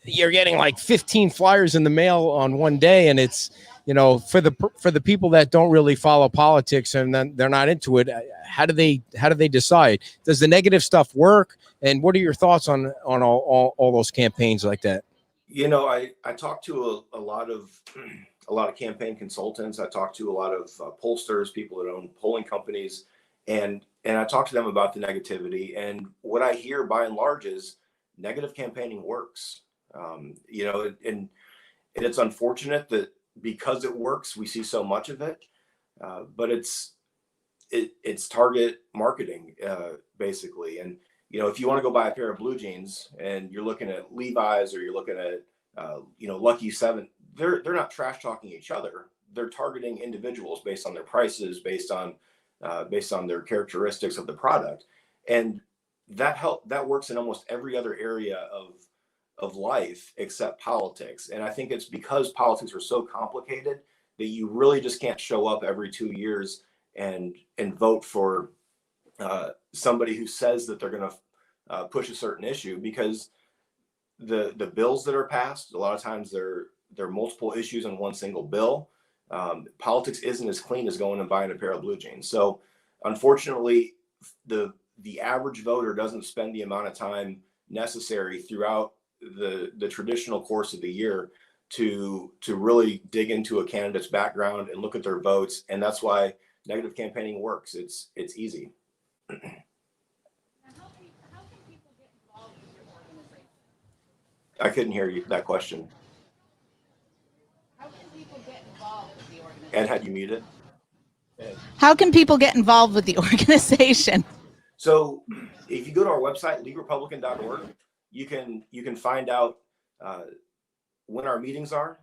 you're getting like 15 flyers in the mail on one day, and it's, you know, for the people that don't really follow politics and then they're not into it, how do they decide? Does the negative stuff work? And what are your thoughts on all those campaigns like that? You know, I talked to a lot of campaign consultants. I talked to a lot of pollsters, people that own polling companies, and I talked to them about the negativity. And what I hear by and large is negative campaigning works. You know, and it's unfortunate that because it works, we see so much of it, but it's target marketing, basically. And, you know, if you want to go buy a pair of blue jeans and you're looking at Levi's or you're looking at, you know, Lucky 7, they're not trash talking each other. They're targeting individuals based on their prices, based on their characteristics of the product. And that works in almost every other area of life except politics. And I think it's because politics are so complicated that you really just can't show up every 2 years and vote for somebody who says that they're going to push a certain issue, because the bills that are passed, a lot of times there are multiple issues on one single bill. Politics isn't as clean as going and buying a pair of blue jeans. So unfortunately, the average voter doesn't spend the amount of time necessary throughout the traditional course of the year to really dig into a candidate's background and look at their votes. And that's why negative campaigning works. It's easy. How can people get involved with your organization? I couldn't hear you, that question. How can people get involved with the organization? And had you muted? How can people get involved with the organization? So if you go to our website, leaguerepublican.org, you can find out when our meetings are.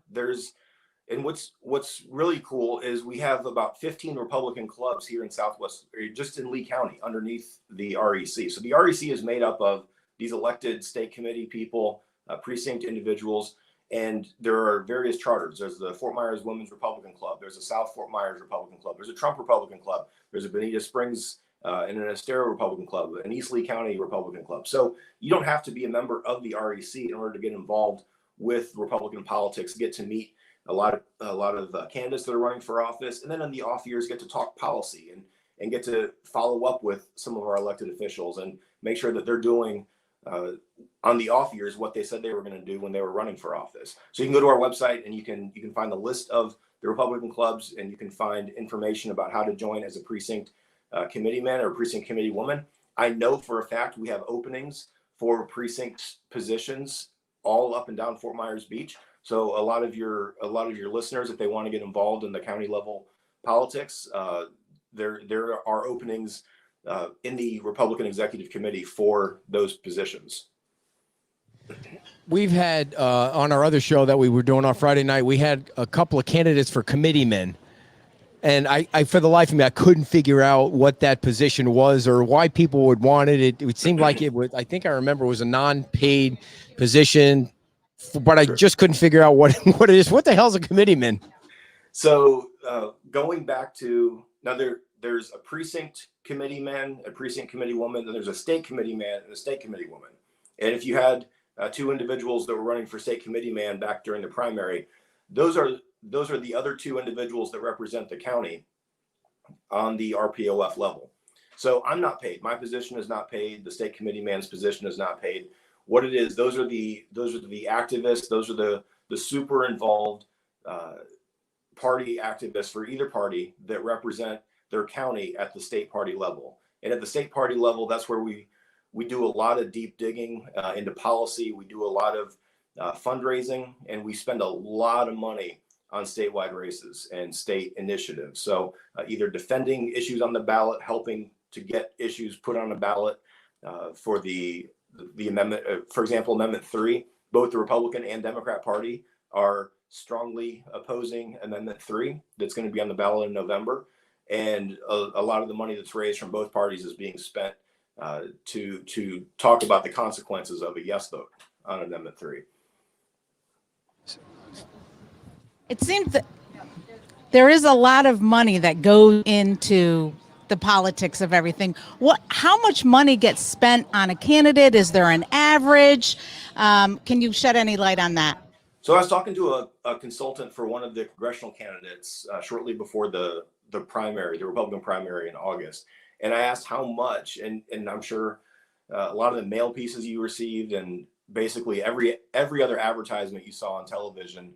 And what's really cool is we have about 15 Republican clubs here in Southwest, just in Lee County, underneath the REC. So the REC is made up of these elected state committee people, precinct individuals, and there are various charters. There's the Fort Myers Women's Republican Club. There's a South Fort Myers Republican Club. There's a Trump Republican Club. There's a Bonita Springs and an Estero Republican Club, an East Lee County Republican Club. So you don't have to be a member of the REC in order to get involved with Republican politics, get to meet a lot of candidates that are running for office, and then in the off years get to talk policy and get to follow up with some of our elected officials and make sure that they're doing on the off years what they said they were going to do when they were running for office. So you can go to our website and you can find the list of the Republican clubs, and you can find information about how to join as a precinct committeeman or precinct committee woman. I know for a fact we have openings for precinct positions all up and down Fort Myers Beach. So a lot of your listeners, if they want to get involved in the county level politics, there are openings in the Republican Executive Committee for those positions. We've had on our other show that we were doing on Friday night, we had a couple of candidates for committeemen. And I for the life of me, I couldn't figure out what that position was or why people would want it. It seemed like it was, I think I remember it was a non-paid position, but I just couldn't figure out what it is. What the hell is a committeeman? So going back to, now there's a precinct committee man, a precinct committee woman, and there's a state committee man and a state committee woman. And if you had two individuals that were running for state committee man back during the primary, those are those are the other two individuals that represent the county on the RPOF level. So I'm not paid. My position is not paid. The state committee man's position is not paid. What it is, those are the activists. Those are the super involved party activists for either party that represent their county at the state party level. And at the state party level, that's where we do a lot of deep digging into policy. We do a lot of fundraising, and we spend a lot of money on statewide races and state initiatives. So either defending issues on the ballot, helping to get issues put on a ballot for the amendment. For example, Amendment 3, both the Republican and Democrat Party are strongly opposing Amendment 3 that's going to be on the ballot in November. And a lot of the money that's raised from both parties is being spent to talk about the consequences of a yes vote on Amendment 3. It seems that there is a lot of money that goes into the politics of everything. How much money gets spent on a candidate? Is there an average? Can you shed any light on that? So I was talking to a consultant for one of the congressional candidates shortly before the primary, the Republican primary in August. And I asked how much, and I'm sure a lot of the mail pieces you received and basically every other advertisement you saw on television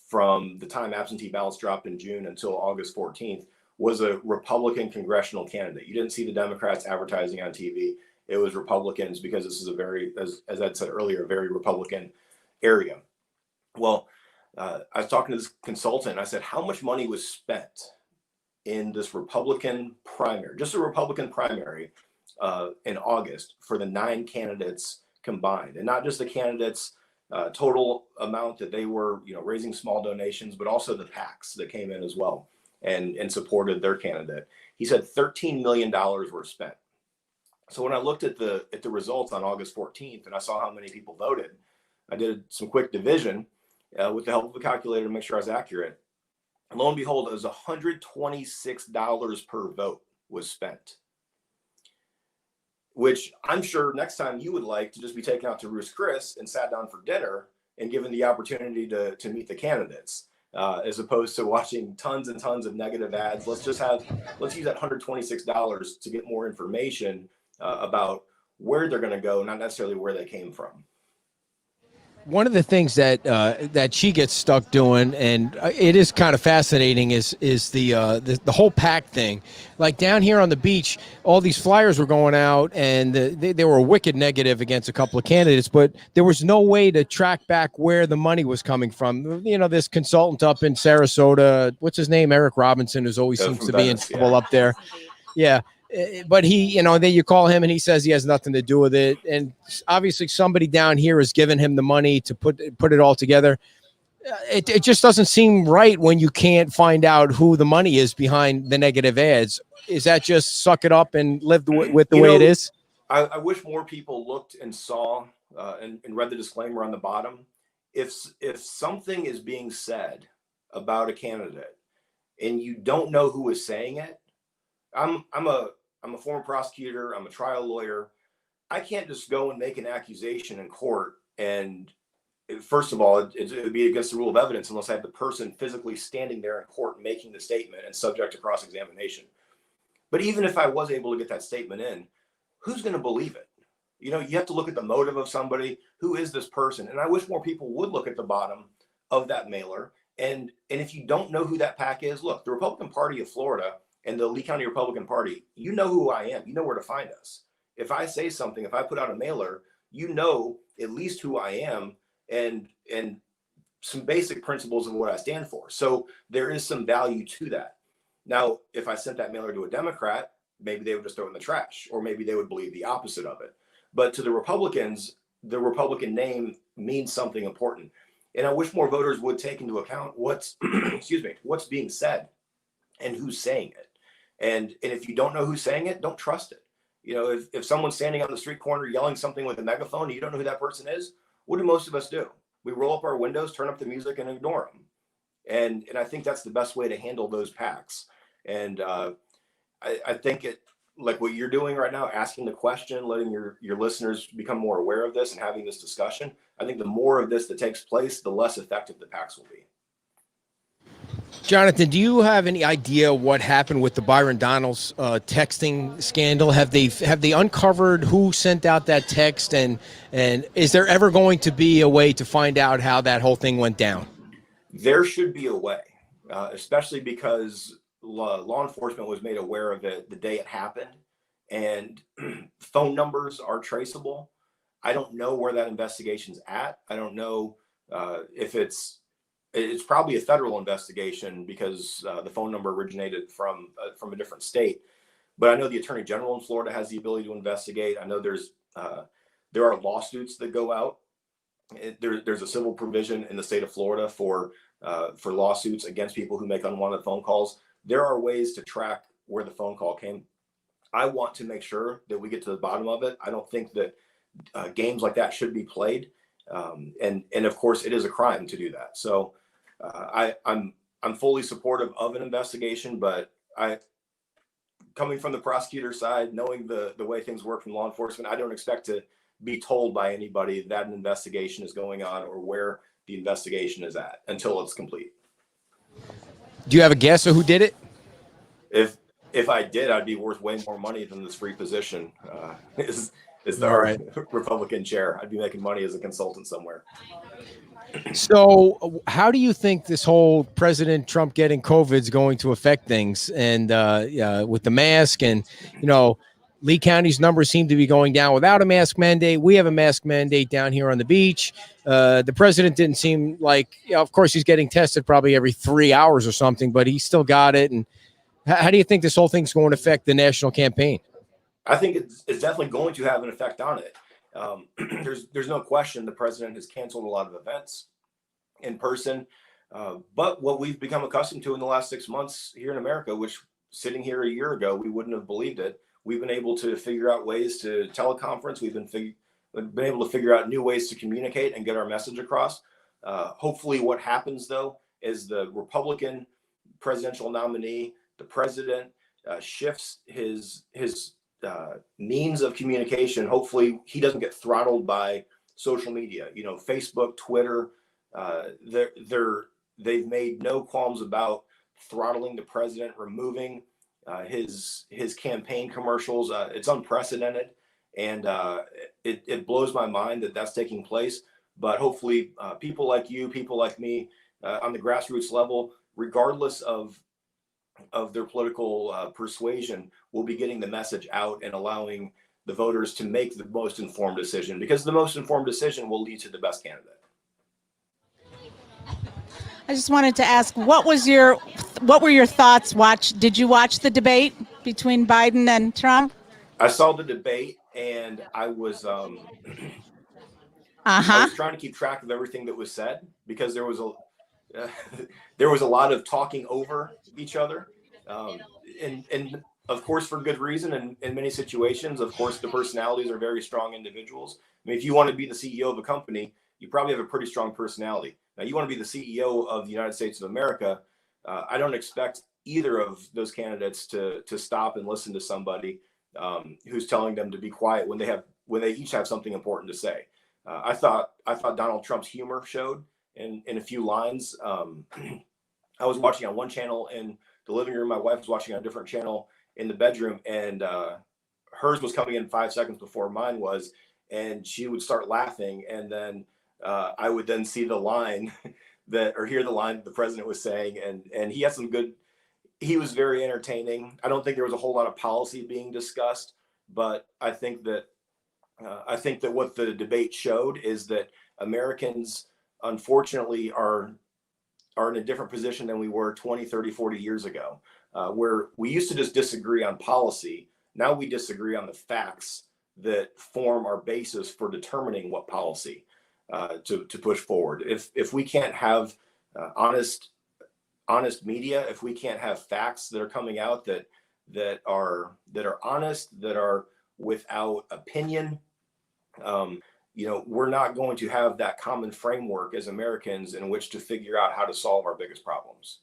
from the time absentee ballots dropped in June until August 14th was a Republican congressional candidate. You didn't see the Democrats advertising on TV. It was Republicans, because this is a very, as I said earlier, a very Republican area. Well, I was talking to this consultant, and I said, how much money was spent in this Republican primary, just a Republican primary in August for the 9 candidates combined, and not just the candidates total amount that they were, raising small donations, but also the PACs that came in as well and supported their candidate. He said $13 million were spent. So when I looked at the results on August 14th and I saw how many people voted, I did some quick division with the help of a calculator to make sure I was accurate. And lo and behold, it was $126 per vote was spent, which I'm sure next time you would like to just be taken out to Ruth's Chris and sat down for dinner and given the opportunity to meet the candidates, as opposed to watching tons and tons of negative ads. Let's use that $126 to get more information about where they're going to go, not necessarily where they came from. One of the things that she gets stuck doing, and it is kind of fascinating, is the whole PAC thing. Like down here on the beach, all these flyers were going out, and they were wicked negative against a couple of candidates, but there was no way to track back where the money was coming from. This consultant up in Sarasota, what's his name, Eric Robinson, who's always seems to be in trouble up there. Yeah. But he, then you call him and he says he has nothing to do with it. And obviously somebody down here has given him the money to put it all together. It just doesn't seem right when you can't find out who the money is behind the negative ads. Is that just suck it up and live with the way it is? I wish more people looked and saw and read the disclaimer on the bottom. If something is being said about a candidate and you don't know who is saying it, I'm a former prosecutor. I'm a trial lawyer. I can't just go and make an accusation in court. And first of all, it would be against the rule of evidence unless I have the person physically standing there in court making the statement and subject to cross-examination. But even if I was able to get that statement in, who's going to believe it? You have to look at the motive of somebody. Who is this person? And I wish more people would look at the bottom of that mailer. And if you don't know who that PAC is, look, the Republican Party of Florida and the Lee County Republican Party, you know who I am. You know where to find us. If I say something, if I put out a mailer, you know at least who I am and some basic principles of what I stand for. So there is some value to that. Now, if I sent that mailer to a Democrat, maybe they would just throw it in the trash, or maybe they would believe the opposite of it. But to the Republicans, the Republican name means something important. And I wish more voters would take into account what's what's being said and who's saying it. And if you don't know who's saying it, don't trust it. If someone's standing on the street corner yelling something with a megaphone and you don't know who that person is, what do most of us do? We roll up our windows, turn up the music, and ignore them. And I think that's the best way to handle those PACs. And I think it, like what you're doing right now, asking the question, letting your listeners become more aware of this and having this discussion, I think the more of this that takes place, the less effective the PACs will be. Jonathan, do you have any idea what happened with the Byron Donalds texting scandal? Have they uncovered who sent out that text, and is there ever going to be a way to find out how that whole thing went down? There should be a way, especially because law enforcement was made aware of it the day it happened, and phone numbers are traceable. I don't know where that investigation's at. I don't know if it's probably a federal investigation because the phone number originated from a different state. But I know the Attorney General in Florida has the ability to investigate. I know there are lawsuits that go out. There's a civil provision in the state of Florida for lawsuits against people who make unwanted phone calls. There are ways to track where the phone call came. I want to make sure that we get to the bottom of it. I don't think that games like that should be played. And of course, it is a crime to do that. So I'm fully supportive of an investigation, but coming from the prosecutor side, knowing the way things work from law enforcement, I don't expect to be told by anybody that an investigation is going on or where the investigation is at until it's complete. Do you have a guess of who did it? If I did, I'd be worth way more money than this free position is the Republican chair. I'd be making money as a consultant somewhere. So how do you think this whole President Trump getting COVID is going to affect things? And with the mask and, Lee County's numbers seem to be going down without a mask mandate. We have a mask mandate down here on the beach. The president didn't seem like, of course, he's getting tested probably every 3 hours or something, but he still got it. And how do you think this whole thing's going to affect the national campaign? I think it's definitely going to have an effect on it. There's no question the president has canceled a lot of events in person. But what we've become accustomed to in the last 6 months here in America, which sitting here a year ago, we wouldn't have believed it. We've been able to figure out ways to teleconference. We've been able to figure out new ways to communicate and get our message across. Hopefully what happens, though, is the Republican presidential nominee, the president, shifts his means of communication. Hopefully he doesn't get throttled by social media, Facebook, Twitter. They've made no qualms about throttling the president, removing his campaign commercials. It's unprecedented, and it blows my mind that that's taking place. But hopefully people like you, people like me on the grassroots level, regardless of their political persuasion, will be getting the message out and allowing the voters to make the most informed decision, because the most informed decision will lead to the best candidate. I just wanted to ask, what were your thoughts? Did you watch the debate between Biden and Trump? I saw the debate, and I was I was trying to keep track of everything that was said, because there was a lot of talking over each other, and of course for good reason. And in many situations, of course, the personalities are very strong individuals. I mean, if you want to be the CEO of a company, you probably have a pretty strong personality. Now, you want to be the CEO of the United States of America. I don't expect either of those candidates to stop and listen to somebody who's telling them to be quiet when they each have something important to say. I thought Donald Trump's humor showed in a few lines. I was watching on one channel in the living room. My wife was watching on a different channel in the bedroom, and hers was coming in 5 seconds before mine was, and she would start laughing, and then I would then see the line hear the line that the president was saying, and he had he was very entertaining. I don't think there was a whole lot of policy being discussed, but I think that what the debate showed is that Americans, unfortunately, are in a different position than we were 20, 30, 40 years ago, where we used to just disagree on policy. Now we disagree on the facts that form our basis for determining what policy to push forward. If we can't have honest media, if we can't have facts that are coming out that are honest, that are without opinion, we're not going to have that common framework as Americans in which to figure out how to solve our biggest problems.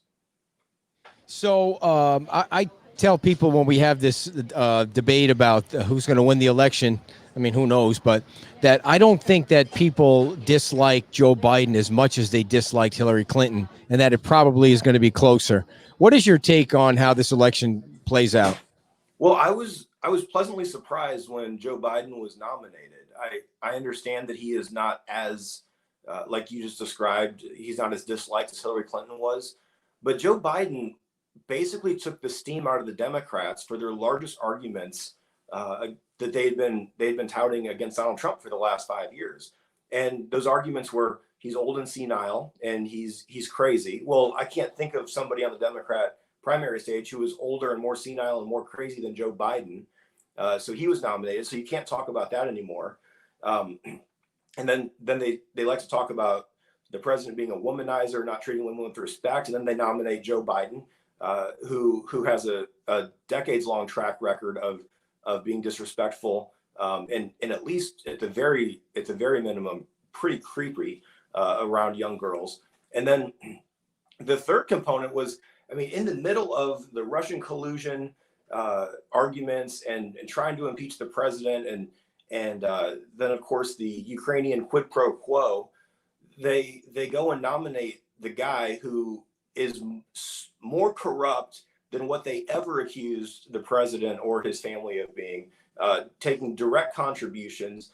So I tell people when we have this debate about who's going to win the election, I mean, who knows? But that I don't think that people dislike Joe Biden as much as they disliked Hillary Clinton, and that it probably is going to be closer. What is your take on how this election plays out? Well, I was pleasantly surprised when Joe Biden was nominated. I understand that he is not as like you just described, he's not as disliked as Hillary Clinton was, but Joe Biden basically took the steam out of the Democrats for their largest arguments that they'd been touting against Donald Trump for the last 5 years. And those arguments were he's old and senile and he's crazy. Well, I can't think of somebody on the Democrat primary stage who was older and more senile and more crazy than Joe Biden. So he was nominated. So you can't talk about that anymore. And then they like to talk about the president being a womanizer, not treating women with respect. And then they nominate Joe Biden, who has a decades-long track record of being disrespectful, and at least at the very minimum, pretty creepy around young girls. And then the third component was, I mean, in the middle of the Russian collusion arguments and trying to impeach the president, and then of course the Ukrainian quid pro quo, they go and nominate the guy who is more corrupt than what they ever accused the president or his family of being, taking direct contributions,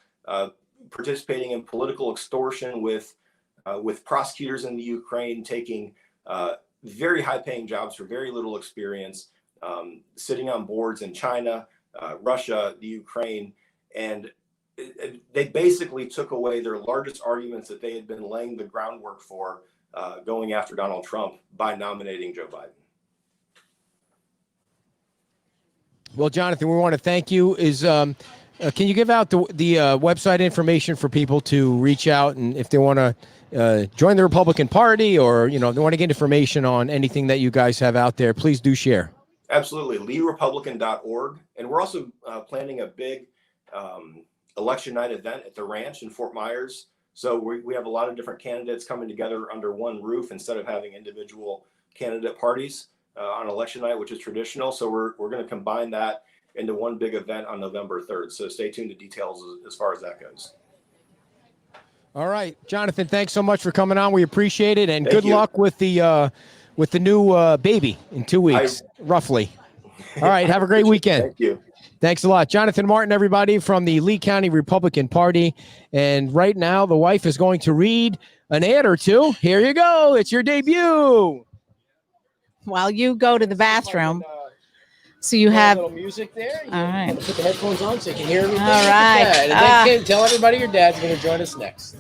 participating in political extortion with prosecutors in the Ukraine, taking very high-paying jobs for very little experience, sitting on boards in China, Russia, the Ukraine, and they basically took away their largest arguments that they had been laying the groundwork for going after Donald Trump by nominating Joe Biden. Well, Jonathan, we want to thank you. Can you give out the website information for people to reach out, and if they want to join the Republican Party, or they want to get information on anything that you guys have out there, please do share. Absolutely, leadrepublican.org, and we're also planning a big election night event at the ranch in Fort Myers. So we have a lot of different candidates coming together under one roof instead of having individual candidate parties on election night, which is traditional. So we're going to combine that into one big event on November 3rd. So stay tuned to details as far as that goes. All right, Jonathan, thanks so much for coming on. We appreciate it, and good luck with the new baby in 2 weeks, roughly. All right, have a great weekend. Thank you. Thanks a lot. Jonathan Martin, everybody, from the Lee County Republican Party. And right now, the wife is going to read an ad or two. Here you go. It's your debut. While you go to the bathroom. So you have a little music there. All right. Put the headphones on so you can hear everything. All right. And then Kim, tell everybody your dad's going to join us next.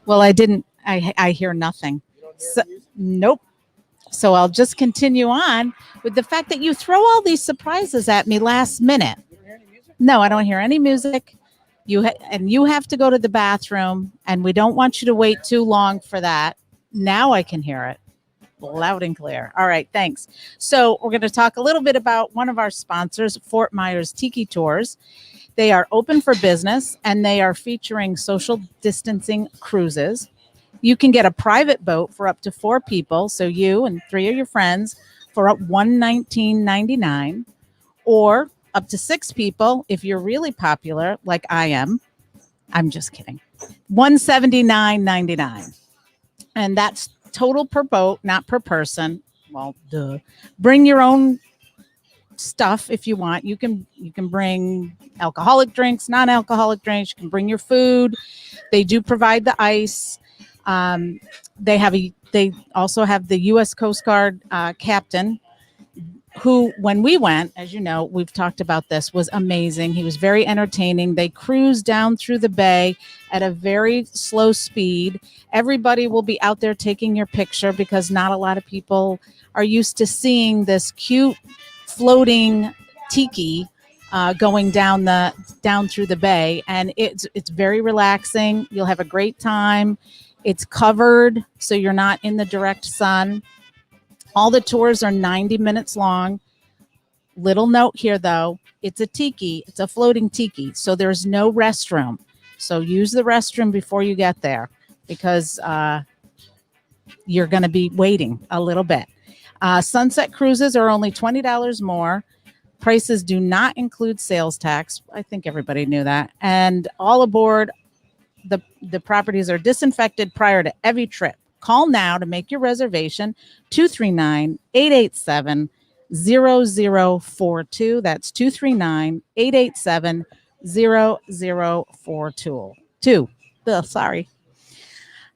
Well, I didn't. I hear nothing. Nope. So I'll just continue on with the fact that you throw all these surprises at me last minute. No, I don't hear any music. You have to go to the bathroom, and we don't want you to wait too long for that. Now I can hear it loud and clear. All right, thanks. So we're going to talk a little bit about one of our sponsors, Fort Myers Tiki Tours. They are open for business, and they are featuring social distancing cruises. You can get a private boat for up to 4 people, so you and 3 of your friends, for up $119.99, or up to 6 people if you're really popular, like I am. I'm just kidding. $179.99, and that's total per boat, not per person. Well, duh. Bring your own stuff if you want. You can bring alcoholic drinks, non-alcoholic drinks. You can bring your food. They do provide the ice. They also have the U.S. Coast Guard captain, who, when we went, as you know, we've talked about this, was amazing. He was very entertaining. They cruise down through the bay at a very slow speed. Everybody will be out there taking your picture because not a lot of people are used to seeing this cute floating tiki going down through the bay, and it's very relaxing. You'll have a great time. It's covered, so you're not in the direct sun. All the tours are 90 minutes long. Little note here, though. It's a tiki. It's a floating tiki, so there's no restroom. So use the restroom before you get there because you're going to be waiting a little bit. Sunset cruises are only $20 more Prices do not include sales tax. I think everybody knew that. And all aboard, the properties are disinfected prior to every trip. Call now to make your reservation, 239-887-0042. That's 239-887-0042. Sorry.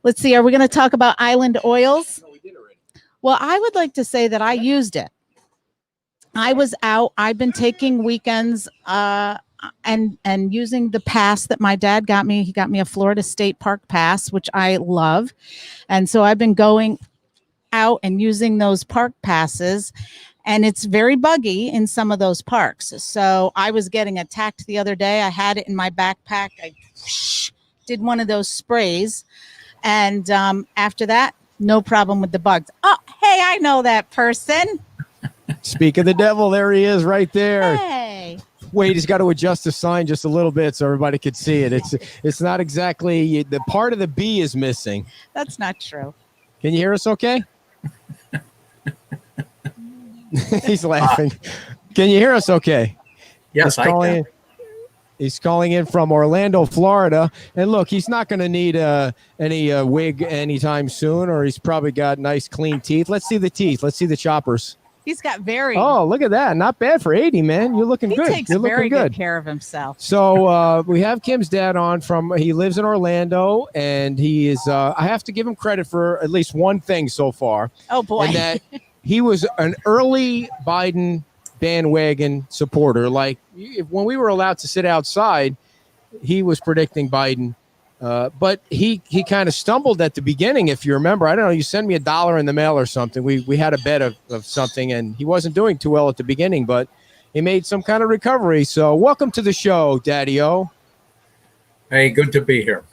Let's see. Are we going to talk about Island Oils? Well, I would like to say that I used it. I was out. I've been taking weekends and using the pass that my dad got me. He got me a Florida State Park pass, which I love. And so I've been going out and using those park passes, and it's very buggy in some of those parks. So I was getting attacked the other day. I had it in my backpack. I did one of those sprays. And after that, no problem with the bugs. Oh, hey, I know that person. Speak of the devil, there he is right there. Hey. Wait, he's got to adjust the sign just a little bit so everybody could see it. It's not exactly, the part of the B is missing. That's not true. Can you hear us okay? He's laughing. Can you hear us okay? Yes, I can. He's calling in from Orlando, Florida. And look, he's not going to need any wig anytime soon, or he's probably got nice, clean teeth. Let's see the teeth. Let's see the choppers. He's got very. Oh, look at that. Not bad for 80, man. You're looking good. He takes You're very looking good care of himself. So we have Kim's dad on he lives in Orlando, and he is, I have to give him credit for at least one thing so far. Oh, boy. And that he was an early Biden bandwagon supporter. Like when we were allowed to sit outside, he was predicting Biden. But he kind of stumbled at the beginning, if you remember. I don't know, you sent me $1 in the mail or something. We had a bet of something, and he wasn't doing too well at the beginning, but he made some kind of recovery. So welcome to the show, Daddy-O. Hey, good to be here.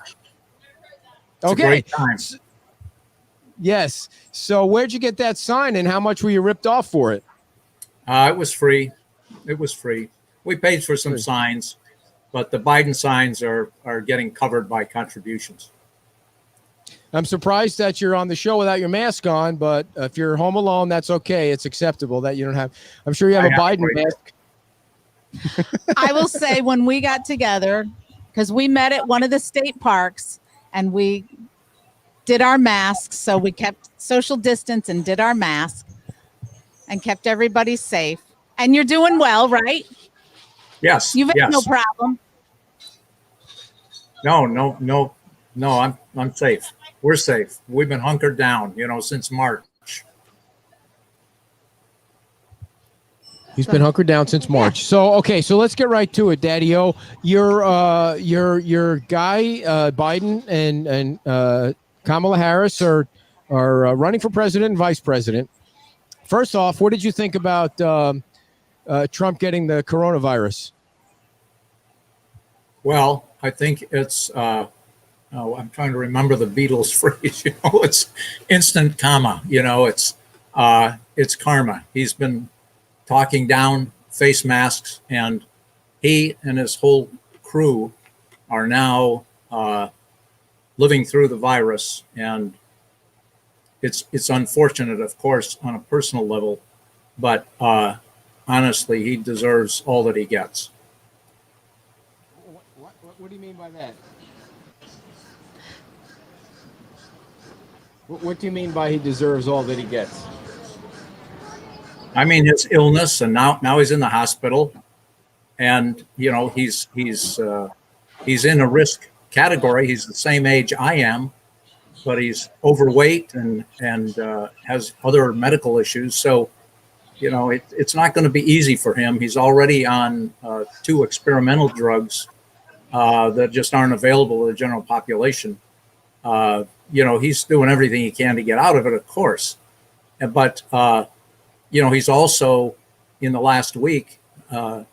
It's okay. a great time. Yes. So where'd you get that sign, and how much were you ripped off for it? It was free. It was free. We paid for some signs, but the Biden signs are getting covered by contributions. I'm surprised that you're on the show without your mask on, but if you're home alone, that's okay. It's acceptable that you don't have. I'm sure you have a Biden mask. I will say, when we got together, because we met at one of the state parks and we did our masks, so we kept social distance and did our mask and kept everybody safe. And you're doing well, right? Yes. You've had yes. no problem. No. I'm safe. We're safe. We've been hunkered down, since March. He's been hunkered down since March. So, okay, so let's get right to it, Daddy-O. Your guy, Biden and Kamala Harris are running for president and vice president. First off, what did you think about Trump getting the coronavirus? Well, I think it's, I'm trying to remember the Beatles phrase, it's instant karma, it's karma. He's been talking down face masks, and he and his whole crew are now living through the virus. And it's unfortunate, of course, on a personal level, but honestly, he deserves all that he gets. What do you mean by that? What do you mean by he deserves all that he gets? I mean his illness, and now he's in the hospital, and he's in a risk category. He's the same age I am, but he's overweight and has other medical issues. So, it's not going to be easy for him. He's already on 2 experimental drugs that just aren't available to the general population. He's doing everything he can to get out of it, of course. But, he's also, in the last week, 12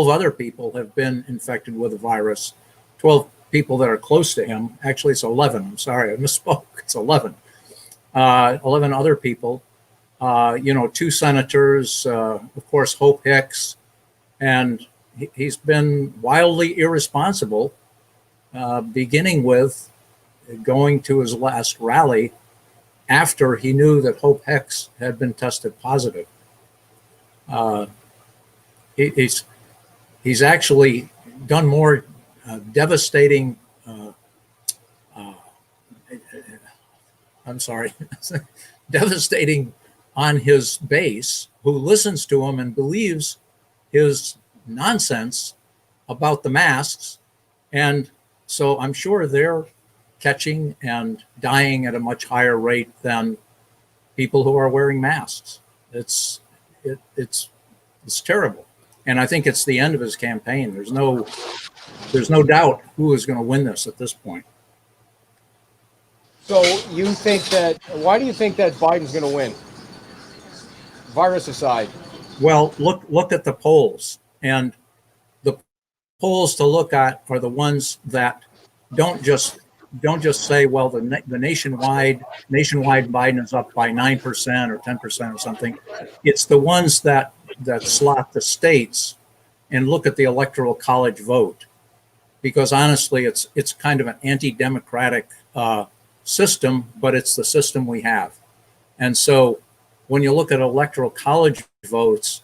other people have been infected with the virus. 12 people that are close to him. Actually, it's 11. I'm sorry, I misspoke. It's 11. 11 other people. 2 senators, of course, Hope Hicks. And he's been wildly irresponsible, beginning with going to his last rally after he knew that Hope Hicks had been tested positive. he's actually done more devastating. I'm sorry, devastating on his base, who listens to him and believes his nonsense about the masks. And so I'm sure they're catching and dying at a much higher rate than people who are wearing masks. It's terrible. And I think it's the end of his campaign. There's no doubt who is going to win this at this point. So you think that? Why do you think that Biden's going to win? Virus aside. Well, look at the polls, and the polls to look at are the ones that don't just say, well, the nationwide Biden is up by 9% or 10% or something. It's the ones that slot the states and look at the electoral college vote, because honestly, it's kind of an anti-democratic system, but it's the system we have. And so when you look at electoral college votes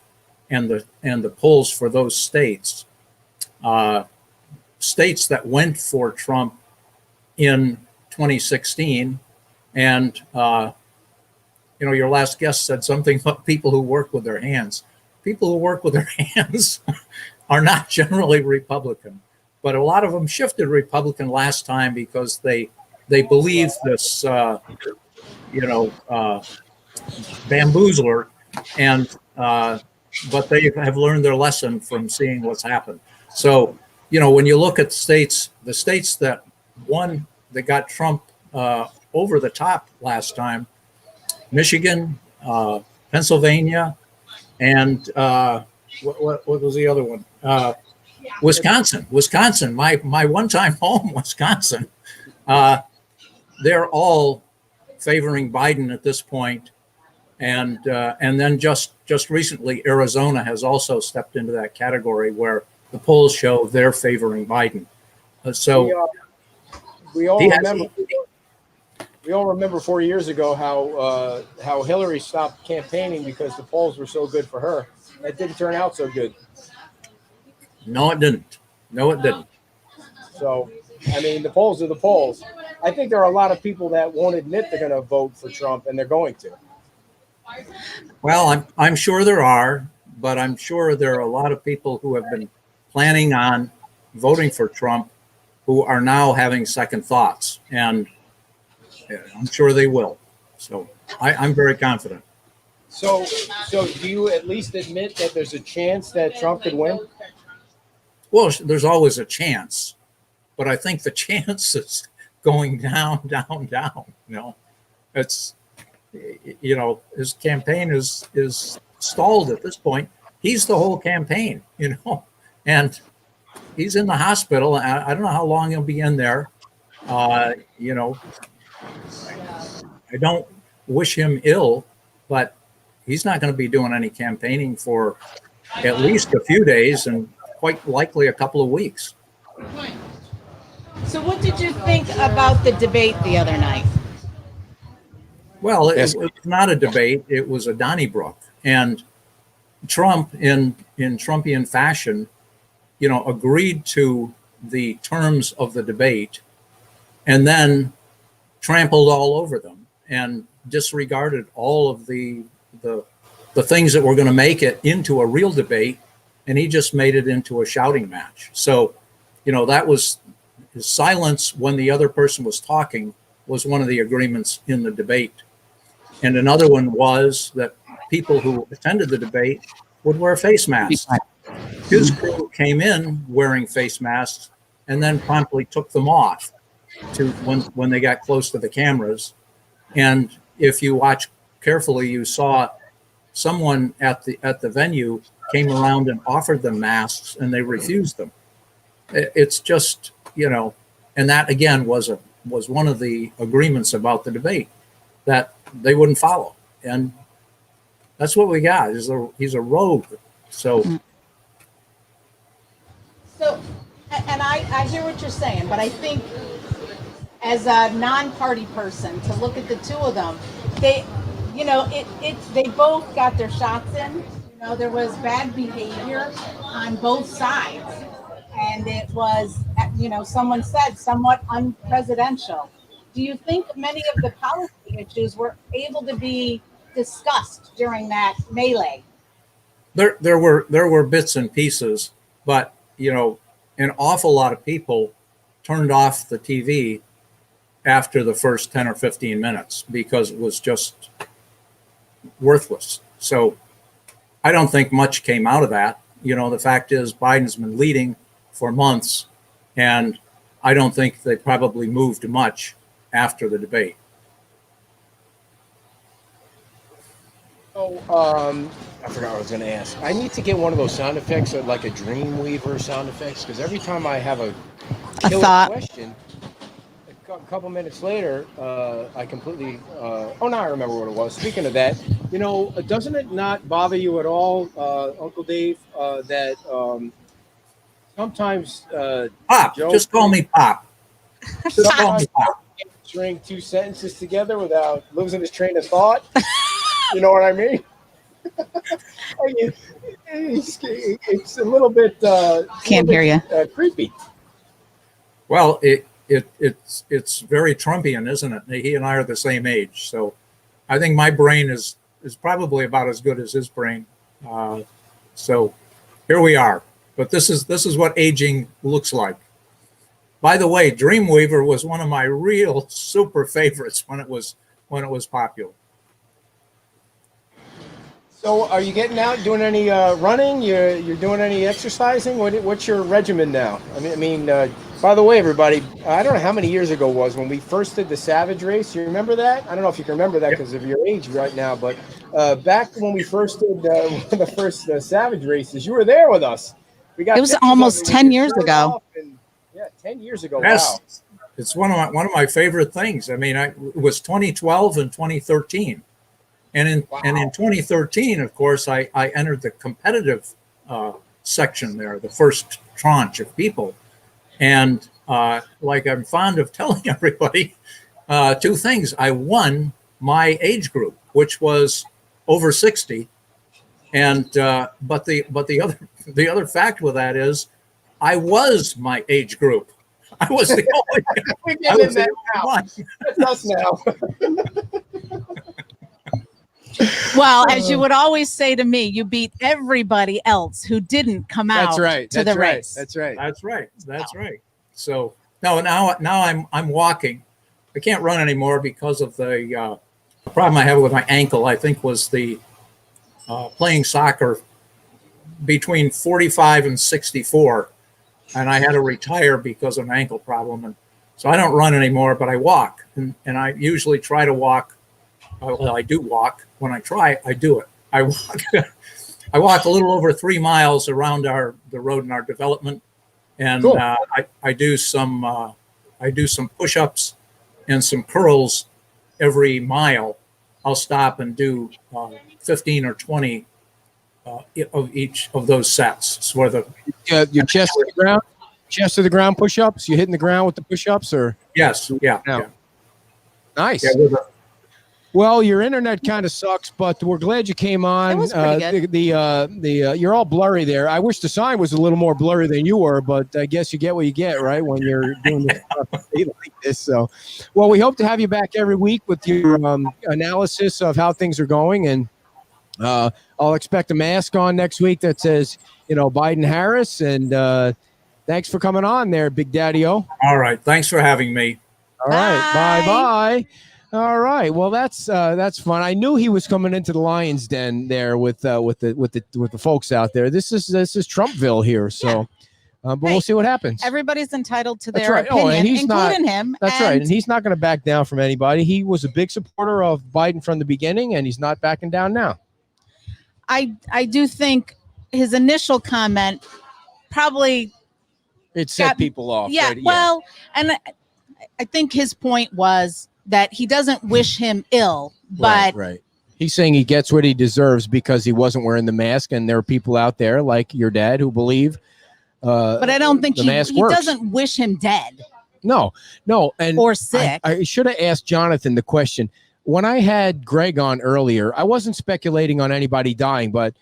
and the polls for those states, states that went for Trump in 2016, and your last guest said something about people who work with their hands. People who work with their hands are not generally Republican, but a lot of them shifted Republican last time because they believe this, bamboozler, and but they have learned their lesson from seeing what's happened. So, when you look at the states that won, that got Trump over the top last time, Michigan, Pennsylvania, and what was the other one? Wisconsin, my one-time home, Wisconsin. They're all favoring Biden at this point, and then just recently, Arizona has also stepped into that category where the polls show they're favoring Biden. So we all remember 4 years ago how Hillary stopped campaigning because the polls were so good for her. It didn't turn out so good. No, it didn't. So, I mean, the polls are the polls. I think there are a lot of people that won't admit they're going to vote for Trump, and they're going to. Well, I'm sure there are, but I'm sure there are a lot of people who have been planning on voting for Trump who are now having second thoughts, and I'm sure they will. So I'm very confident. So do you at least admit that there's a chance that Trump could win? Well, there's always a chance, but I think the chance is going down. It's, his campaign is stalled at this point. He's the whole campaign, and he's in the hospital. I don't know how long he'll be in there. I don't wish him ill, but he's not going to be doing any campaigning for at least a few days and quite likely a couple of weeks. So what did you think about the debate the other night? Well, it was not a debate. It was a Donnybrook. And Trump, in Trumpian fashion, agreed to the terms of the debate and then trampled all over them and disregarded all of the things that were going to make it into a real debate, and he just made it into a shouting match. So, that was his silence when the other person was talking was one of the agreements in the debate. And another one was that people who attended the debate would wear face masks. His crew came in wearing face masks and then promptly took them off when they got close to the cameras. And if you watch carefully, you saw someone at the venue came around and offered them masks, and they refused them. It's just, and that again was one of the agreements about the debate that they wouldn't follow, and that's what we got. He's a rogue. So, and I hear what you're saying, but I think as a non-party person to look at the two of them, they both got their shots in, No, there was bad behavior on both sides, and it was, someone said somewhat unpresidential. Do you think many of the policy issues were able to be discussed during that melee? There were bits and pieces, but an awful lot of people turned off the TV after the first 10 or 15 minutes because it was just worthless. So I don't think much came out of that. The fact is Biden's been leading for months, and I don't think they probably moved much after the debate. Oh, I forgot what I was going to ask. I need to get one of those sound effects, like a Dreamweaver sound effects, because every time I have a killer thought question, a couple minutes later, I completely. Now I remember what it was. Speaking of that, doesn't it not bother you at all, Uncle Dave, that sometimes Pop, Joe just call me Pop. Just call me Pop. String two sentences together without losing his train of thought? You know what I mean? It's a little bit. Can't hear you. Creepy. Well, it's very Trumpian, isn't it? He and I are the same age, so I think my brain is probably about as good as his brain. So here we are. But this is what aging looks like. By the way, Dreamweaver was one of my real super favorites when it was popular. So, are you getting out, doing any running? You're doing any exercising? What's your regimen now? I mean, by the way, everybody, I don't know how many years ago it was when we first did the Savage Race. You remember that? I don't know if you can remember that because of your age right now, but back when we first did the first Savage Races, you were there with us. It was almost 10 years ago. 10 years ago. Yes. Wow. It's one of my favorite things. I mean, it was 2012 and 2013. And in 2013, of course, I entered the competitive section there, the first tranche of people. And like I'm fond of telling everybody, two things. I won my age group, which was over 60. And but the other fact with that is I was my age group. I was the only one. That's us now. Well, as you would always say to me, you beat everybody else who didn't come out to the race. That's right. So now I'm walking. I can't run anymore because of the problem I have with my ankle. I think was the playing soccer between 45 and 64, and I had to retire because of an ankle problem. And so I don't run anymore, but I walk, and I usually try to walk. Well, I do walk. When I try, I do it. I walk a little over 3 miles around the road in our development, and cool. I do some push-ups and some curls every mile. I'll stop and do 15 or 20 of each of those sets. It's where your chest to the ground push-ups. You hitting the ground with the push-ups, or yes, yeah. Nice. Yeah, well, your internet kind of sucks, but we're glad you came on. It was pretty good. You're all blurry there. I wish the sign was a little more blurry than you were, but I guess you get what you get, right? When you're doing this stuff like this. So, well, we hope to have you back every week with your analysis of how things are going, and I'll expect a mask on next week that says, Biden Harris. And thanks for coming on there, Big Daddy-O. All right, thanks for having me. All right, bye. All right. Well, that's fun. I knew he was coming into the Lion's Den there with the folks out there. This is Trumpville here. So, but we'll see what happens. Everybody's entitled to their opinion, including him. That's right. And he's not going to back down from anybody. He was a big supporter of Biden from the beginning, and he's not backing down now. I do think his initial comment probably set people off. Yeah. Right? Well, and I think his point was that he doesn't wish him ill, but right. He's saying he gets what he deserves because he wasn't wearing the mask, and there are people out there like your dad who believe. But I don't think he works. doesn't wish him dead. No, and or sick. I should have asked Jonathan the question when I had Greg on earlier. I wasn't speculating on anybody dying, but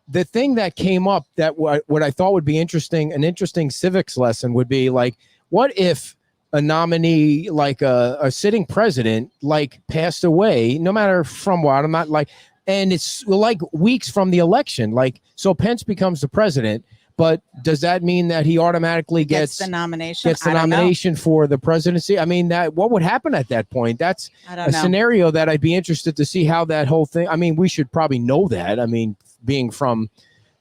the thing that came up that what I thought would be interesting, an interesting civics lesson would be like, what if a nominee, like a sitting president, like passed away, no matter from what, I'm not like, and it's like weeks from the election, like, so Pence becomes the president, but does that mean that he automatically gets the nomination? Gets the nomination for the presidency? I mean, that what would happen at that point? That's a scenario that I'd be interested to see how that whole thing. I mean, we should probably know that. I mean, being from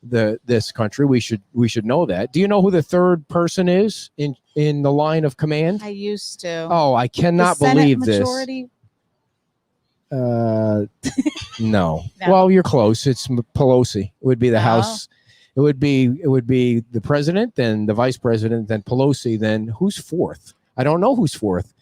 this country, we should know that. Do you know who the third person is in the line of command? I used to. Oh, I cannot believe majority? This. No. Well, you're close. It's Pelosi. It would be the House. It would be the president, then the vice president, then Pelosi, then who's fourth? I don't know who's fourth.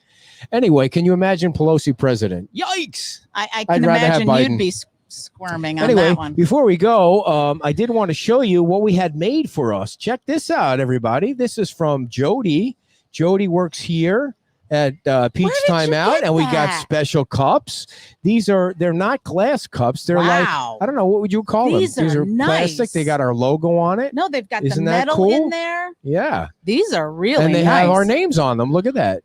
Anyway, can you imagine Pelosi president? Yikes! I can imagine you'd be squirming on that one. Before we go, I did want to show you what we had made for us. Check this out, everybody. This is from Jody. Jody works here at Peach Time Out, and we got special cups. They're not glass cups. They're like, I don't know, what would you call them? These are nice. Plastic. They got our logo on it. No, they've got the metal in there. Yeah. These are really and they have our names on them. Look at that.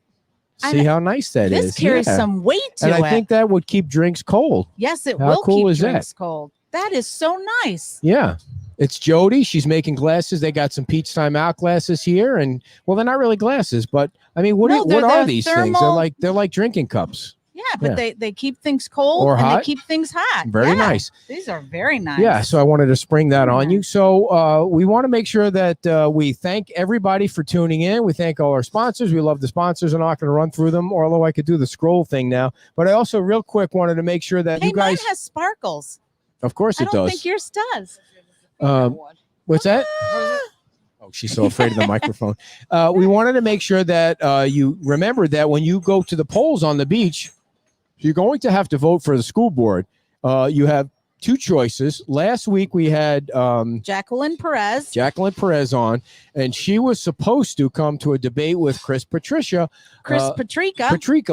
See how nice that is. This carries some weight to it. And I think that would keep drinks cold. Yes, it will keep drinks cold. That is so nice. Yeah. It's Jody. She's making glasses. They got some Peach Time Out glasses here, and well, they're not really glasses, but I mean, what are these things? They're like drinking cups. Yeah, but they keep things cold or hot. They keep things hot. Very nice. These are very nice. Yeah, so I wanted to spring that on you. So we want to make sure that we thank everybody for tuning in. We thank all our sponsors. We love the sponsors. I'm not going to run through them, although I could do the scroll thing now. But I also real quick wanted to make sure that you guys. Mine has sparkles. Of course it does. I don't think yours does. What's that? Oh, she's so afraid of the microphone. We wanted to make sure that you remember that when you go to the polls on the beach, you're going to have to vote for the school board. You have two choices. Last week we had Jacqueline Perez on, and she was supposed to come to a debate with Chris Patrica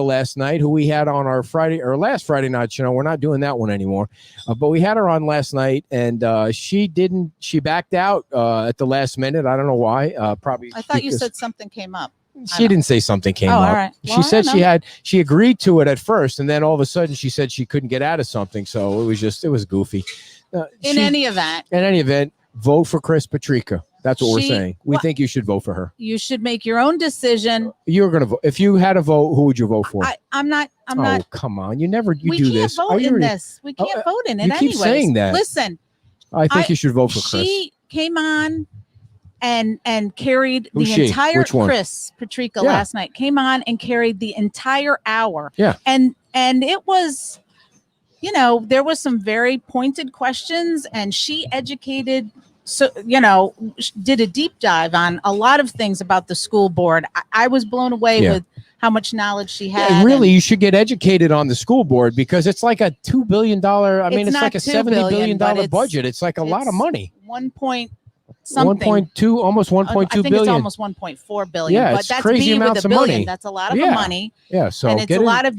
last night, who we had on our last Friday night show. We're not doing that one anymore, but we had her on last night, and she backed out at the last minute. I don't know why. Probably. I thought you said something came up. She didn't say something came up. All right. Well, she said she agreed to it at first, and then all of a sudden she said she couldn't get out of something. So it was goofy. In any event, vote for Chris Patrica. That's what we're saying. We think you should vote for her. You should make your own decision. You're going to vote. If you had a vote, who would you vote for? I'm not. Oh, come on. You do this. We can't vote in this. We can't vote in it. You keep saying that. Listen. I think you should vote for Chris. She came on and carried the entire Chris Patrica last night. Came on and carried the entire hour. Yeah. And it was, there was some very pointed questions, and she educated. So, did a deep dive on a lot of things about the school board. I was blown away with how much knowledge she had. Yeah, really, you should get educated on the school board, because it's like a $2 billion. I mean, it's like a $70 billion budget. It's like a lot of money. 1 point something. 1.2, almost 1.2 billion. I think it's almost 1.4 billion. Yeah, but that's crazy B amounts with a of billion. money. That's a lot of money. Yeah, so and it's a lot of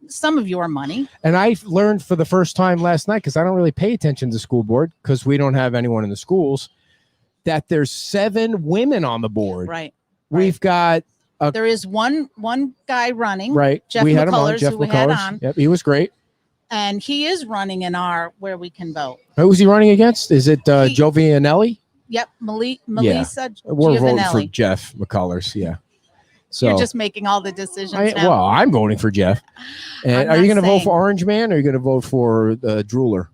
some of your money. And I learned for the first time last night, because I don't really pay attention to school board because we don't have anyone in the schools, that there's 7 women on the board. Right. We've got there is one guy running. Right. Jeff we had him on. McCullers, Jeff who we had on. Yep, he was great. And he is running in where we can vote. Who's he running against? Is it Joe Vianelli? Yep, Melissa We're voting for Jeff McCullers. Yeah. So you're just making all the decisions now. Well, I'm voting for Jeff. And are you going to vote for Orange Man, or are you going to vote for Drooler?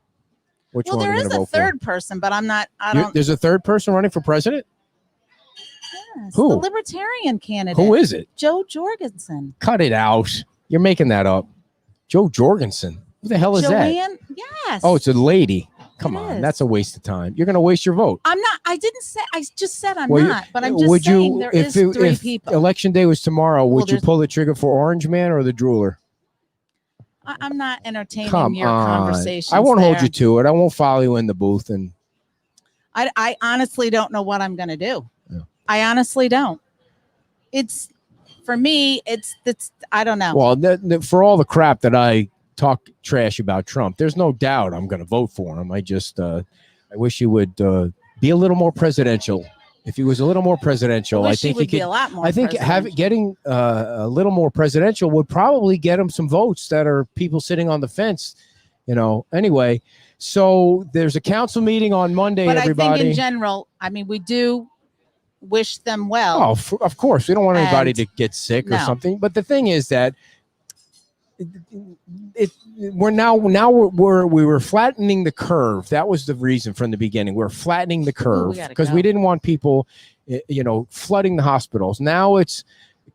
Which one are you going to vote for? There is a third person, but I'm not. There's a third person running for president? Yes, who? The Libertarian candidate. Who is it? Joe Jorgensen. Cut it out. You're making that up. Joe Jorgensen. Who the hell is that? Yes. Oh, it's a lady. Come on, that's a waste of time. You're going to waste your vote. I'm not. I didn't say. I just said I'm not. But I'm just saying there is 3 people. Election day was tomorrow, would you pull the trigger for Orange Man or the Drooler? I'm not entertaining your conversations. I won't hold you to it. I won't follow you in the booth. And I honestly don't know what I'm going to do. Yeah. I honestly don't. It's for me. It's I don't know. Well, for all the crap that I talk trash about Trump, there's no doubt I'm going to vote for him. I just I wish he would be a little more presidential. If he was a little more presidential, I think he would could be a lot more. I think getting a little more presidential would probably get him some votes that are people sitting on the fence. Anyway, so there's a council meeting on Monday, but everybody. I think in general, I mean, we do wish them well. Oh, of course. We don't want anybody to get sick or something. But the thing is that we were flattening the curve. That was the reason from the beginning. We're flattening the curve because we didn't want people, flooding the hospitals. Now it's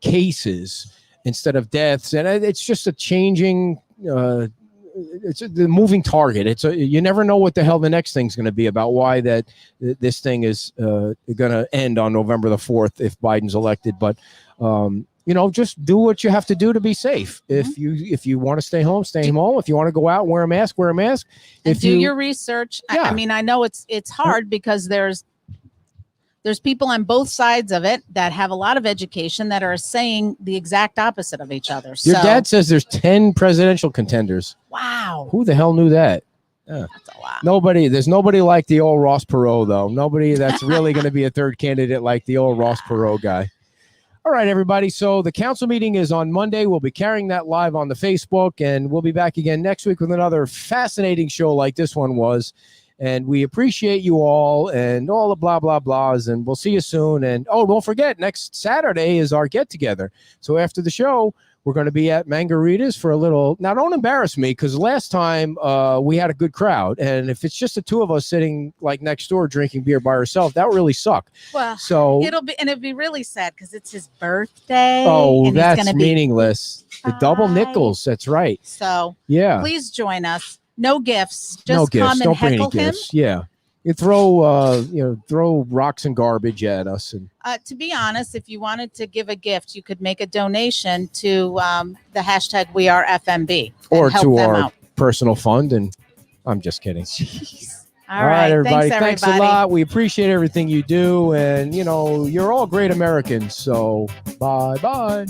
cases instead of deaths, and it's just a changing. It's the moving target. You never know what the hell the next thing's going to be about. Why this thing is going to end on November the 4th if Biden's elected, but. Just do what you have to do to be safe. Mm-hmm. If you want to stay home, stay home. If you want to go out, wear a mask, wear a mask. And do your research. Yeah. I mean, I know it's hard because there's people on both sides of it that have a lot of education that are saying the exact opposite of each other. Your dad says there's 10 presidential contenders. Wow. Who the hell knew that? Yeah. That's a lot. There's nobody like the old Ross Perot, though. Nobody that's really going to be a third candidate like the old Ross Perot guy. All right, everybody. So the council meeting is on Monday. We'll be carrying that live on the Facebook, and we'll be back again next week with another fascinating show like this one was. And we appreciate you all and all the blah, blah, blahs, and we'll see you soon. And, don't forget, next Saturday is our get-together. So after the show, we're going to be at Margarita's for a little. Now, don't embarrass me, because last time we had a good crowd. And if it's just the two of us sitting like next door drinking beer by ourselves, that would really suck. Well, so it'll be really sad because it's his birthday. Oh, and that's he's gonna meaningless. The double nickels. That's right. So yeah, please join us. No gifts. Just no gifts. come and don't bring any heckle him. gifts. Yeah. You throw rocks and garbage at us. And to be honest, if you wanted to give a gift, you could make a donation to the hashtag We Are FMB or to our personal fund. And I'm just kidding. Jeez. All right, everybody. Thanks a lot. We appreciate everything you do. And, you're all great Americans. So bye-bye.